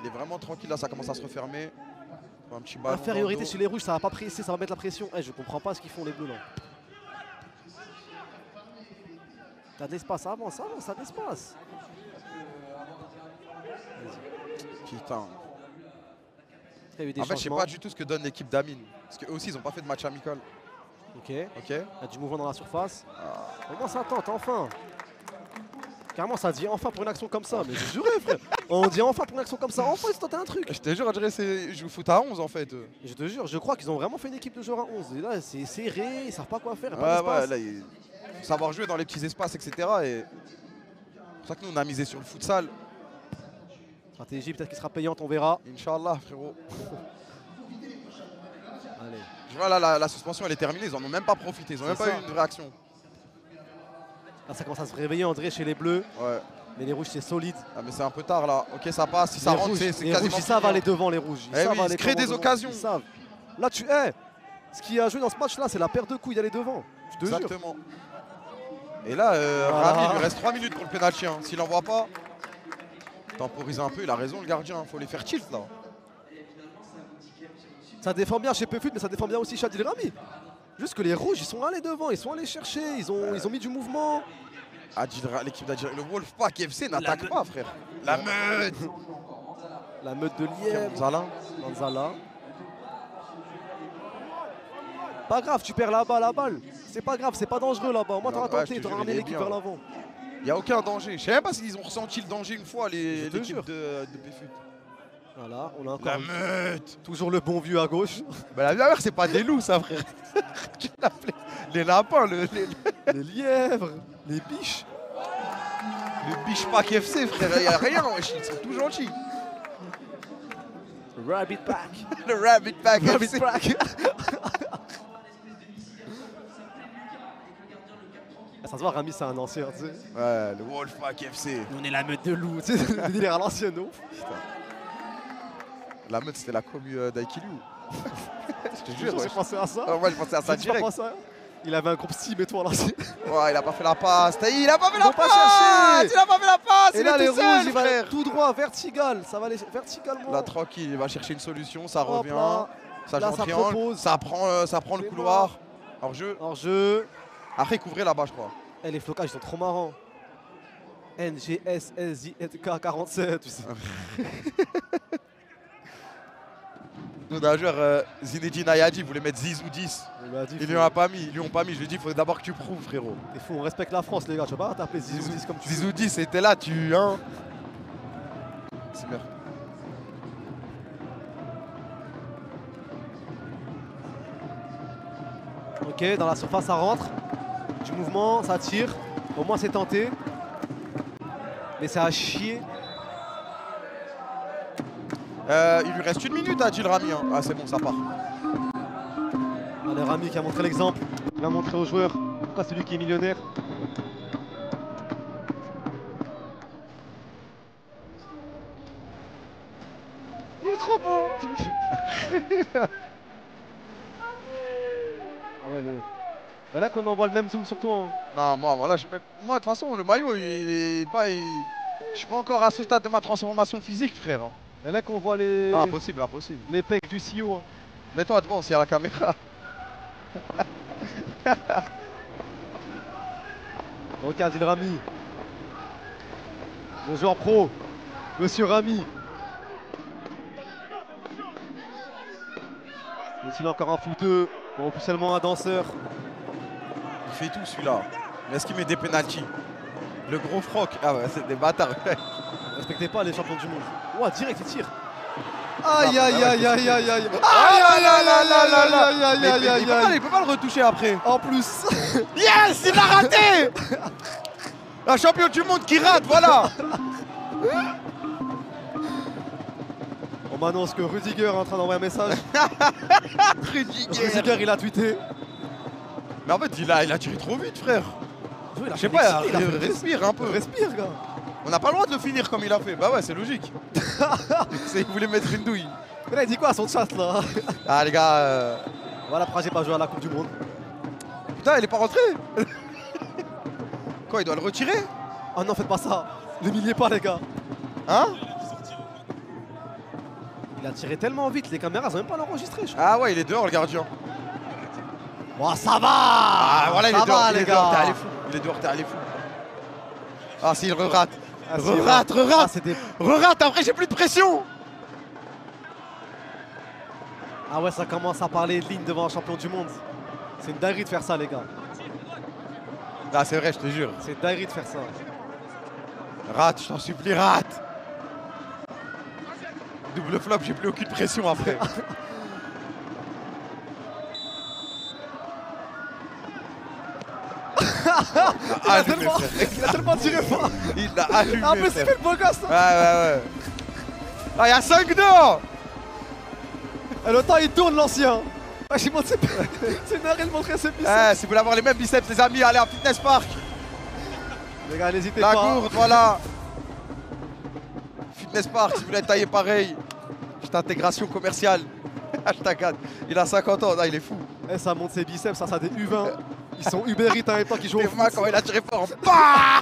Il est vraiment tranquille. Là, ça commence à se refermer. Un petit ballon. Infériorité chez les rouges, ça va pas presser, ça va mettre la pression. Je comprends pas ce qu'ils font les bleus là. T'as de l'espace, avance, ça a de l'espace. Putain. En fait, je sais pas du tout ce que donne l'équipe d'Amine. Parce qu'eux aussi, ils ont pas fait de match amical. Ok. Il y a du mouvement dans la surface. Au moins, ça tente, enfin. Carrément, ça dit enfin pour une action comme ça. Mais j'ai juré, frère. On dit enfin pour une action comme ça. Enfin, ils se tentent un truc. Je te jure, on dirait qu'ils jouent foot à 11 en fait. Je te jure, je crois qu'ils ont vraiment fait une équipe de joueurs à 11. Et là, c'est serré, ils savent pas quoi faire. Ouais, là, il faut savoir jouer dans les petits espaces, etc. Et c'est pour ça que nous, on a misé sur le futsal. Stratégie, peut-être qu'il sera payante, on verra. Inch'Allah, frérot. Allez. Je vois là, la suspension, elle est terminée. Ils en ont même pas profité. Ils ont même pas eu une réaction. Là, ça commence à se réveiller, André, chez les bleus. Ouais. Mais les rouges, c'est solide. Ah, mais c'est un peu tard là. Ok, ça passe. Si ça rentre, c'est quasiment. Rouges, ils savent aller devant, les rouges. Ils créent des occasions. Ils savent. Là, ce qui a joué dans ce match-là, c'est la paire de coups d'aller devant. Je te jure. Exactement. Et là, Rami, il lui reste 3 minutes pour le pénalty. Hein. S'il n'envoie pas, temporise un peu. Il a raison, le gardien. Il faut les faire tilt là. Ça défend bien chez Pefut, mais ça défend bien aussi Shadil Rami. Juste que les rouges, ils sont allés devant, ils sont allés chercher, ils ont mis du mouvement. L'équipe d'Adjira, le Wolfpack FC n'attaque pas, frère. La meute. La meute de Lièvre. Manzala. Pas grave, tu perds là-bas la balle. C'est pas grave, c'est pas dangereux là-bas. Moi, t'auras tenté, t'auras ramené l'équipe vers l'avant. Il n'y a aucun danger. Je sais même pas s'ils ont ressenti le danger une fois, l'équipe de Pefut. Voilà, on a encore la meute. Toujours le bon vieux à gauche. Bah la meilleure, c'est pas des loups, ça, frère. Les lapins, les lièvres, les biches. Le biche pack FC, frère, il n'y a rien, ils sont tout gentils. Le Rabbit Pack. Le Rabbit Pack FC. Pack. Ça se voit, Rami, c'est un ancien, tu sais. Ouais, le Wolfpack FC. On est la meute de loups, tu sais, le délire à l'ancienne, non? La meute, c'était la commu d'Aikiliu. Je te jure, j'ai pensé à ça. Moi, je pensais à ça direct. Il avait un groupe Steam et tout à l'ancienne. Ouais, il a pas fait la passe. Il a pas fait la passe. Il a pas fait la passe. Et là, les rouges, il va tout droit, vertical. Ça va aller verticalement. Là, tranquille, il va chercher une solution. Ça revient. Ça joue en ça triangle. propose. Ça prend le couloir. Hors-jeu. Hors-jeu. Après, couvrez là-bas, je crois. Et les flocages, ils sont trop marrants. NGSSJK47, tu sais. Un joueur, Zinedine Ayadi voulait mettre Zizou 10. Ils lui ont pas mis. Je lui ai dit, il faut d'abord que tu prouves, frérot. Il faut, on respecte la France, les gars. Tu vas pas t'appeler Zizou 10 comme tu veux. Zizou 10, c'était là, tu. Hein. C'est merde. Ok, dans la surface, ça rentre. Du mouvement, ça tire. Au moins, c'est tenté. Mais ça a chié. Il lui reste 1 minute à Adil Rami. Hein. Ah c'est bon, ça part. Allez, Rami qui a montré l'exemple. Il va montrer aux joueurs pourquoi c'est lui qui est millionnaire. Il est trop beau. Ouais, là qu'on envoie le même zoom sur toi. Non, moi de toute façon, le maillot, il est pas... Je suis pas encore à ce stade de ma transformation physique, frère. Et là qu'on voit les... Ah, impossible, impossible. Les pecs du CEO. Hein. Mets-toi devant s'il y a la caméra. Donc Adil Rami. Le joueur pro. Monsieur Rami. Est-il encore un footeux? Bon, officiellement un danseur. Il fait tout celui-là. Mais est-ce qu'il met des pénaltys? Le gros froc. Ah ouais, c'est des bâtards. Respectez pas les champions du monde. Ouah, direct il tire. Aïe aïe aïe aïe aïe aïe. Aïe aïe aïe aïe aïe aïe aïe. Il peut pas le retoucher après. En plus. Yes, il l'a raté. Un champion du monde qui rate, voilà. On m'annonce que Rudiger est en train d'envoyer un message. Rudiger, il a tweeté. Mais en fait, il a tiré trop vite, frère. Je sais pas, respire un peu. Respire, gars. On n'a pas le droit de le finir comme il a fait. Bah ouais, c'est logique. Il voulait mettre une douille. Mais là, il dit quoi à son chat, là? Ah, les gars. Voilà, après, j'ai pas joué à la Coupe du Monde. Putain, il est pas rentré. Quoi, il doit le retirer? Oh non, faites pas ça. L'humiliez pas, les gars. Hein? Il a tiré tellement vite, les caméras ont même pas l'enregistré. Ah ouais, il est dehors, le gardien. Oh, ça va. Ah voilà, il est dehors, les gars. T'es allé fou. Il est dehors, t'es allé fou. Ah, s'il re-rate. Ah, Re-rate, après j'ai plus de pression. Ah ouais, ça commence à parler de ligne devant un champion du monde. C'est une dinguerie de faire ça, les gars. Ah, c'est vrai, je te jure. C'est une dinguerie de faire ça. Rate, je t'en supplie, rate. Double flop, j'ai plus aucune pression après. Il a tellement tiré fort. Il l'a allumé. Ah, mais c'est fait le beau gosse. Ouais. Ah, il y a 5-2. Et le temps, il tourne, l'ancien. Ah, j'ai montré. C'est une arrêt de montrer ses biceps. Eh, si vous voulez avoir les mêmes biceps, les amis, allez à Fitness Park. Les gars, n'hésitez pas. La gourde, voilà. Fitness Park, si vous voulez être taillé pareil. Juste intégration commerciale. Hashtag. Il a 50 ans, là, il est fou. Eh, ça monte ses biceps, ça des U20. Ils sont Uber Eats en même temps qu'ils jouent au foot. Quand il a tiré fort, bah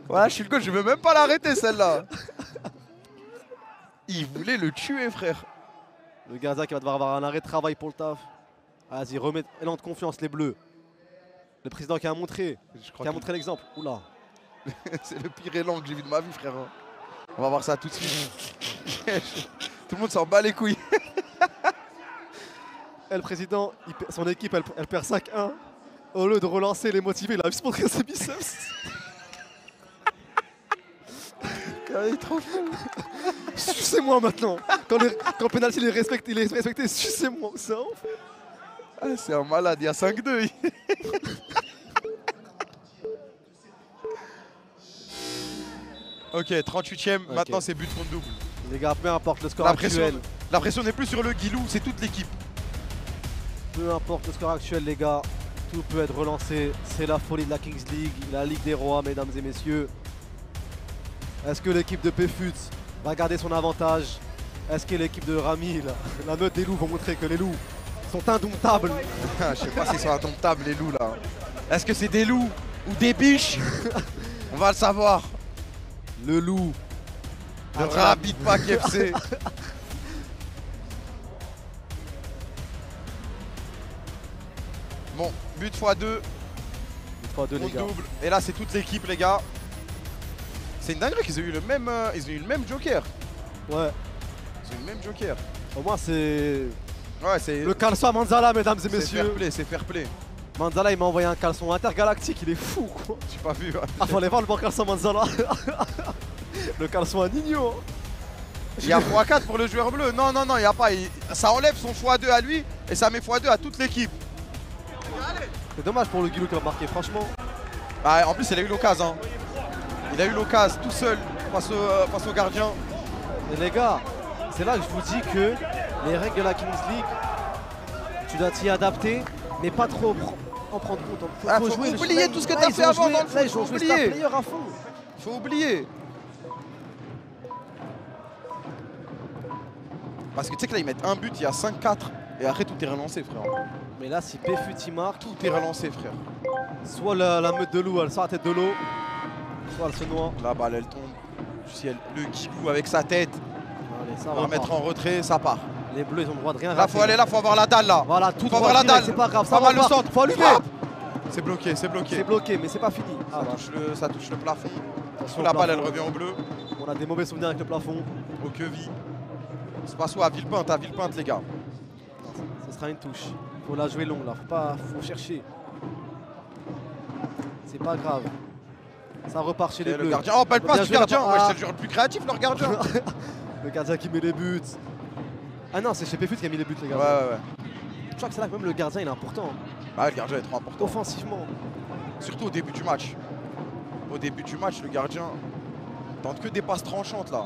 voilà, je suis le coach, je veux même pas l'arrêter celle-là. Il voulait le tuer, frère. Le gardien qui va devoir avoir un arrêt de travail pour le taf. Vas-y, remets élan de confiance, les bleus. Le président qui a montré, l'exemple. Oula. C'est le pire élan que j'ai vu de ma vie, frère. On va voir ça tout de suite. Tout le monde s'en bat les couilles. Et le président, son équipe, elle perd 5-1. Au lieu de relancer, les motiver, il a juste montré ses biceps. Il est trop fou. Sucez-moi maintenant. Quand le pénalty il est respecté, sucez-moi. C'est un ouf. Ah, c'est un malade, il y a 5-2. Ok, 38ème, okay. Maintenant c'est but contre double. Les gars, peu importe le score actuel. La pression n'est plus sur le Guilou, c'est toute l'équipe. Peu importe le score actuel, les gars, tout peut être relancé. C'est la folie de la Kings League, la Ligue des Rois, mesdames et messieurs. Est-ce que l'équipe de PFUT va garder son avantage? Est-ce que l'équipe de Rami, la meute des loups, vont montrer que les loups sont indomptables? Je sais pas s'ils sont indomptables, les loups, là. Est-ce que c'est des loups ou des biches? On va le savoir. Le loup. Le Rabbit Pack FC. Bon, but x2. But x2, les gars. Double. Et là, c'est toute l'équipe, les gars. C'est une dinguerie qu'ils aient eu le même, joker. Ouais. Ils ont eu le même joker. Au moins, c'est. Ouais, c'est. Le caleçon à Manzala, mesdames et messieurs. C'est fair play. Manzala, il m'a envoyé un caleçon intergalactique, il est fou, quoi. J'ai pas vu. Ouais. Ah, fallait voir le bon caleçon Manzala. Le caleçon à Nino. Il y a x4 pour le joueur bleu. Non, il n'y a pas. Ça enlève son x2 à lui et ça met x2 à toute l'équipe. C'est dommage pour le Guilou qui va marquer, franchement. Ah, en plus, il a eu l'occasion. Hein. Il a eu l'occasion tout seul face au gardien. Et les gars, c'est là que je vous dis que les règles de la Kings League, tu dois t'y adapter, mais pas trop en prendre compte. Faut oublier tout ce que t'as fait avant dans le foot. Faut oublier. Star player à fond. Faut oublier. Parce que tu sais que là ils mettent un but, il y a 5-4 et après tout est relancé frère. Mais là si Péfut il marque, tout est relancé frère. Soit la meute de loup elle sort la tête de l'eau, soit elle se noie. La balle elle tombe du ciel. Le Guilou avec sa tête. Allez, ça va mettre en retrait, ça part. Les bleus ils ont le droit de rien rater. Là faut aller là, faut avoir la dalle là. Voilà, tout faut avoir la dalle. C'est pas grave, ça va le centre. Faut allumer. C'est bloqué, c'est bloqué. C'est bloqué mais c'est pas fini. Ça touche le plafond. Attention, la balle elle revient au bleu. On a des mauvais souvenirs avec le plafond. Au queville. C'est pas soit à Villepinte les gars. Ce sera une touche. Faut la jouer longue là, faut chercher. C'est pas grave. Ça repart chez les bleus. Le gardien, oh belle passe du gardien. Ouais, c'est le joueur le plus créatif leur gardien. Le gardien qui met les buts. Ah non, c'est chez Péfut qui a mis les buts les gars. Ouais. Je crois que c'est là que même le gardien il est important. Ah le gardien est trop important. Offensivement. Surtout au début du match. Au début du match, le gardien tente que des passes tranchantes là.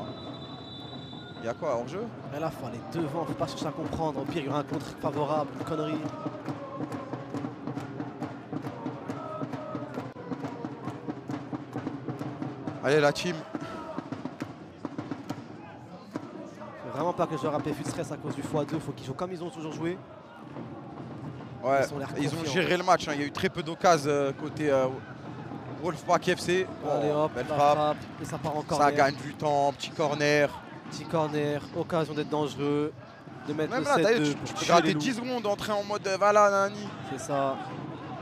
Il y a quoi hors jeu? Et là, faut aller devant, faut pas chercher à comprendre. Au pire, il y aura un contre favorable, une connerie. Allez, la team. Faut vraiment pas que je leur Péfut stress à cause du x2. Faut qu'ils jouent comme ils ont toujours joué. Ouais, ils ont géré le match. Hein. Il y a eu très peu d'occasions côté Wolfpack FC. Allez hop, belle frappe. Et ça part en corner. Ça gagne du temps, petit corner. Petit corner, occasion d'être dangereux, de mettre même le là, 7 tu peux gratter 10 secondes, entrer en mode voilà, nani. C'est ça.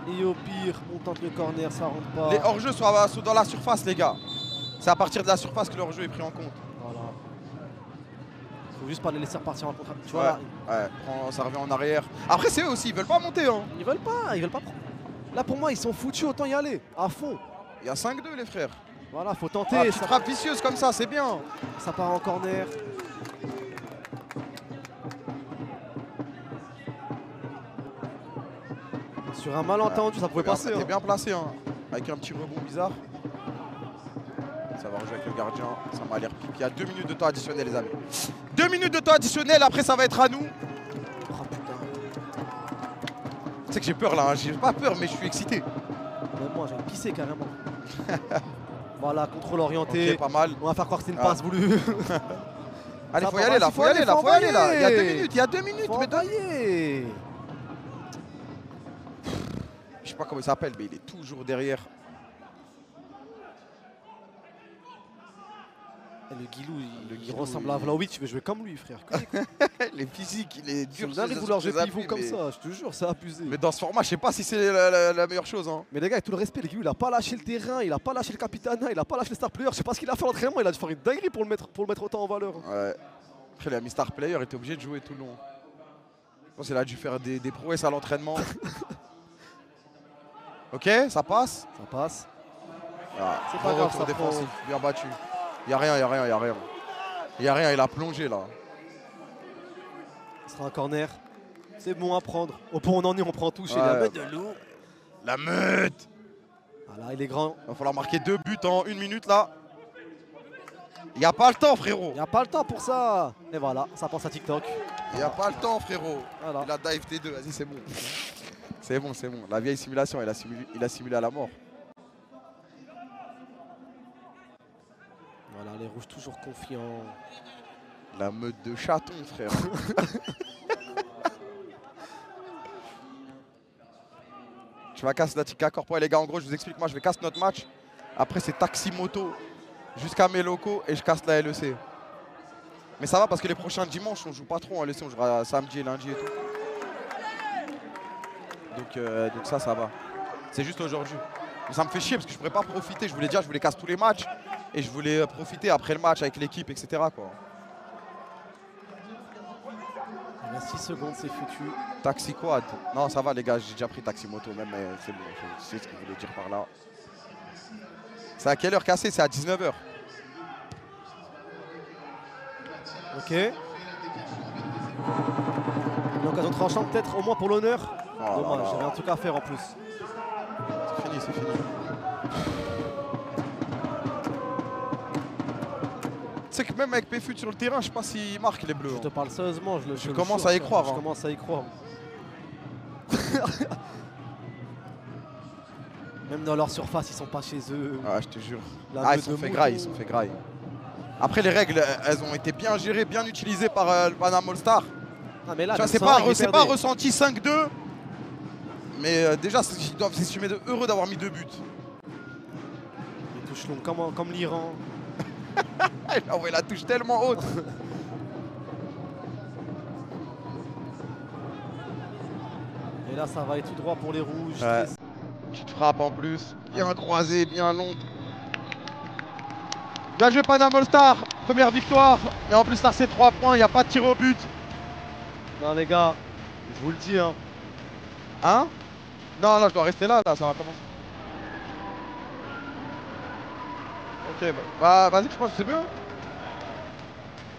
Et au pire, on tente le corner, ça rentre pas. Les hors-jeux sont dans la surface, les gars. C'est à partir de la surface que le hors-jeu est pris en compte. Voilà. Faut juste pas les laisser repartir en contre. Tu vois là. Ouais, ça revient en arrière. Après, c'est eux aussi, ils veulent pas monter. Hein. Ils veulent pas prendre. Là, pour moi, ils sont foutus, autant y aller, à fond. Il y a 5-2, les frères. Voilà, faut tenter. Ah, petite frappe vicieuse comme ça, c'est bien. Ça part en corner. Sur un malentendu, ça pouvait passer. C'était bien placé, hein. Avec un petit rebond bizarre. Ça va rejouer avec le gardien. Ça m'a l'air pique. Il y a 2 minutes de temps additionnel, les amis. 2 minutes de temps additionnel, après ça va être à nous. Oh putain. Tu sais que j'ai peur là, hein. J'ai pas peur, mais je suis excité. Même moi, j'ai pissé carrément. Voilà, contrôle orienté. Okay, pas mal. On va faire croire que c'est une passe voulue. Allez, faut y aller là, faut y aller là. Il y a 2 minutes, il y a 2 minutes. Mais je sais pas comment il s'appelle, mais il est toujours derrière. Le Guilou, il ressemble à Vlahovic, tu veux jouer comme lui, frère. Les physiques, il est dur. Vous allez vouloir jouer pivot comme ça, je te jure, c'est abusé. Mais dans ce format, je sais pas si c'est la meilleure chose. Hein. Mais les gars, avec tout le respect, le Guilou, il a pas lâché le terrain, il a pas lâché le capitana, il a pas lâché le star player. Je sais pas ce qu'il a fait à l'entraînement, il a dû faire une dinguerie pour le mettre autant en valeur. Ouais. Après, il a mis star player, il était obligé de jouer tout le long. Je pense qu'il a dû faire des prouesses à l'entraînement. Ok, ça passe. Ça passe. Ah, c'est pas grave, ça défensif, bien battu. Il y a rien, il a plongé là. Ce sera un corner. C'est bon à prendre. Au point où on en est, on prend tout chez la meute de loup. La meute. Voilà, il est grand. Il va falloir marquer 2 buts en 1 minute là. Il n'y a pas le temps, frérot. Il n'y a pas le temps pour ça. Et voilà, ça pense à TikTok. Il n'y a pas le temps, frérot. Voilà. Il a dive T2, vas-y, c'est bon. C'est bon. La vieille simulation, il a simulé à la mort. Voilà, les rouges toujours confiants. La meute de chatons, frère. Je vais casser la tika corporelle, les gars. En gros, je vous explique. Moi, je vais casser notre match. Après, c'est taxi moto jusqu'à mes locaux et je casse la LEC. Mais ça va parce que les prochains dimanches, on joue pas trop en LEC. On jouera samedi et lundi et tout. Donc ça va. C'est juste aujourd'hui. Mais ça me fait chier parce que je pourrais pas profiter. Je voulais dire, je voulais casser tous les matchs. Et je voulais profiter après le match avec l'équipe, etc. quoi. Il y a 6 secondes, c'est foutu. Taxi quad. Non, ça va les gars, j'ai déjà pris taxi moto même, mais c'est bon, je sais ce qu'il voulait dire par là. C'est à quelle heure cassé? C'est à 19 h. Ok. Une occasion tranchante peut-être, au moins pour l'honneur. Oh, dommage, j'avais un truc à faire en plus. C'est fini. Tu pensais que même avec PFUT sur le terrain, je sais pas s'il marque les bleus. Je te parle sérieusement, je commence à y croire. Je commence à y croire. Même dans leur surface, ils sont pas chez eux. Ah, je te jure. Ils sont fait graille, ils sont fait graille. Après, les règles, elles ont été bien gérées, bien utilisées par le Panam All-Star. C'est pas ressenti 5-2. Mais déjà, ils doivent s'estimer heureux d'avoir mis 2 buts. Les touches longues comme l'Iran. Il a envoyé la touche tellement haute. Et là, ça va être tout droit pour les rouges. Ouais. Petite frappe en plus. Bien croisé, bien long. Bien joué Panam All-Star. Première victoire. Et en plus, là, c'est 3 points. Il n'y a pas de tir au but. Non, les gars, je vous le dis. Hein? Non, je dois rester là, ça va commencer. Ok, bah vas-y, je pense que c'est mieux.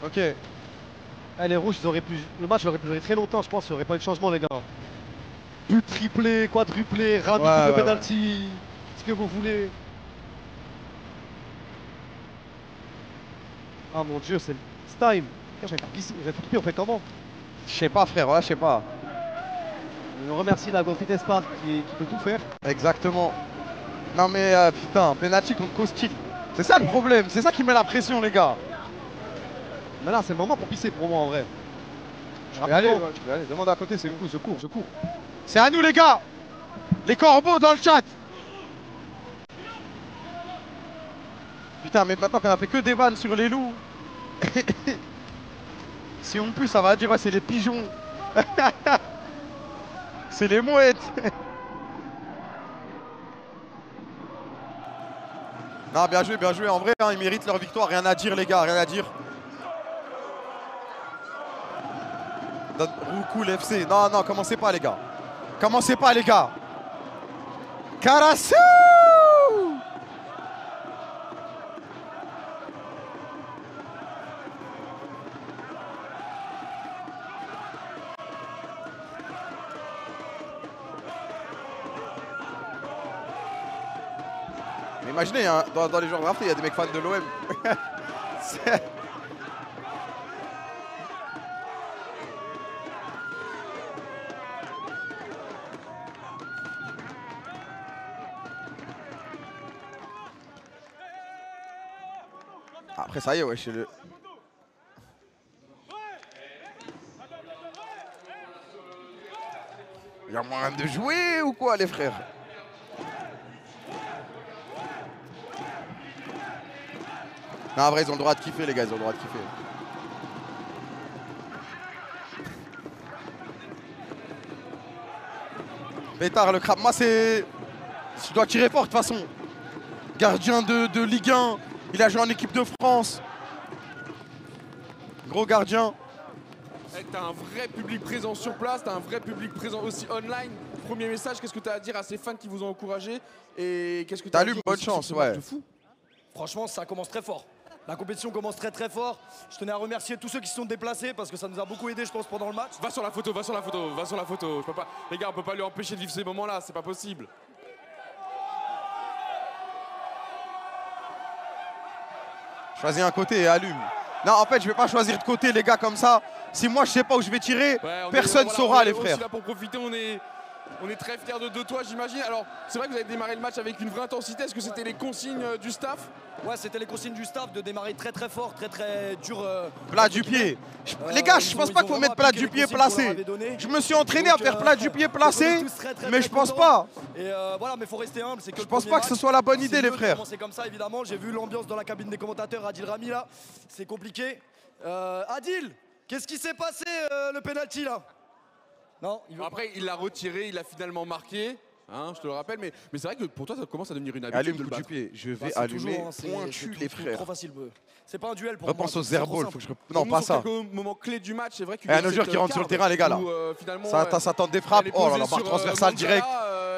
Ok. Les rouges, le match aurait pu durer très longtemps, je pense. Il n'y aurait pas eu de changement, les gars. But triplé, quadruplé, rami de penalty, ce que vous voulez. Ah mon dieu, c'est time. On fait comment? Je sais pas, frère, ouais, je sais pas. On remercie la Confit Esparce qui peut tout faire. Exactement. Non mais putain, penalty contre Caustic. C'est ça le problème, c'est ça qui met la pression, les gars. Mais là, c'est le moment pour pisser pour moi en vrai. Je vais aller, demande à côté, c'est où? Je cours. C'est à nous, les gars. Les corbeaux dans le chat. Putain, mais maintenant qu'on a fait que des vannes sur les loups. Si on pue, ça va dire, ouais, c'est les pigeons. C'est les mouettes. Non, bien joué. En vrai, ils méritent leur victoire. Rien à dire, les gars, rien à dire. Roucoul FC. Non, commencez pas, les gars. Karasu! Mais imaginez, hein, dans les joueurs draftés, il y a des mecs fans de l'OM. Après ça y est, ouais, chez le... Il y a moyen de jouer ou quoi, les frères? Non, en vrai, ils ont le droit de kiffer, les gars, ils ont le droit de kiffer. Pétard, le crabe, moi c'est... Je dois tirer fort de toute façon. Gardien de Ligue 1, il a joué en équipe de France. Gros gardien. T'as un vrai public présent sur place, t'as un vrai public présent aussi online. Premier message, qu'est-ce que t'as à dire à ces fans qui vous ont encouragé? Et qu'est-ce que t'as à dire bonne chance, ouais. Franchement, ça commence très fort. La compétition commence très fort. Je tenais à remercier tous ceux qui se sont déplacés parce que ça nous a beaucoup aidé, je pense, pendant le match. Va sur la photo. Je peux pas... Les gars, on peut pas lui empêcher de vivre ces moments-là, c'est pas possible. Choisis un côté et allume. Non, en fait, je vais pas choisir de côté, les gars, comme ça. Si moi, je sais pas où je vais tirer, personne saura, les frères. Là pour profiter, on est très fiers de toi, j'imagine. Alors, c'est vrai que vous avez démarré le match avec une vraie intensité. Est-ce que c'était les consignes du staff? Ouais, c'était les consignes du staff de démarrer très fort, très dur. Plat du pied. Les gars, je pense pas qu'il faut mettre plat du pied placé. Je me suis entraîné à faire plat du pied placé, mais je pense pas. Et voilà, mais faut rester humble. Je pense pas que ce soit la bonne idée, les frères. C'est comme ça, évidemment. J'ai vu l'ambiance dans la cabine des commentateurs. Adil Rami, là, c'est compliqué. Adil, qu'est-ce qui s'est passé, le penalty, là? Non, après, il l'a retiré, il a finalement marqué. Hein, je te le rappelle, mais c'est vrai que pour toi, ça commence à devenir une habitude. Allume coup du pied. Je vais allumer pointu, les frères. Trop facile. C'est pas un duel pour Repense moi. aux airballs. Faut que je... Non, pas ça. Moment clé du match, c'est vrai qu'il y a nos joueurs qui rentrent sur le terrain, les gars, là. Ça tente des frappes. Oh là là, barre transversale direct.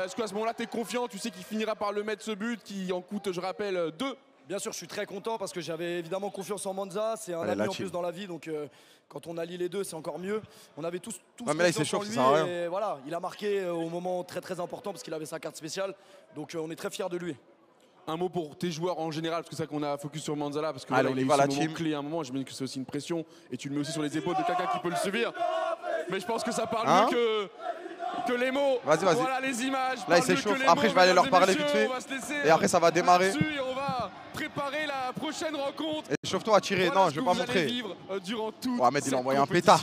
Est-ce qu'à ce moment-là, t'es confiant? Tu sais qu'il finira par le mettre, ce but qui en coûte, je rappelle, 2. Bien sûr, je suis très content parce que j'avais évidemment confiance en Manza. C'est un ami en plus dans la vie, donc quand on allie les deux, c'est encore mieux. On avait tous mais là, il s'échauffe, ça sert à rien. Et voilà, il a marqué au moment très important parce qu'il avait sa carte spéciale. Donc on est très fiers de lui. Un mot pour tes joueurs en général, parce que c'est ça qu'on a focus sur Manzala, parce que allez, voilà, on y va, la team. Clé à un moment, j'imagine que c'est aussi une pression, et tu le mets aussi sur les épaules de quelqu'un qui peut le subir. Mais je pense que ça parle mieux que les mots. Vas-y. Voilà les images. Là, il s'échauffe. Après, je vais aller leur parler vite fait. Et après, ça va démarrer. Et on va préparer la prochaine rencontre. Échauffe-toi à tirer. Voilà non, je vais pas montrer. Vivre durant toute Ahmed, il a envoyé un pétard.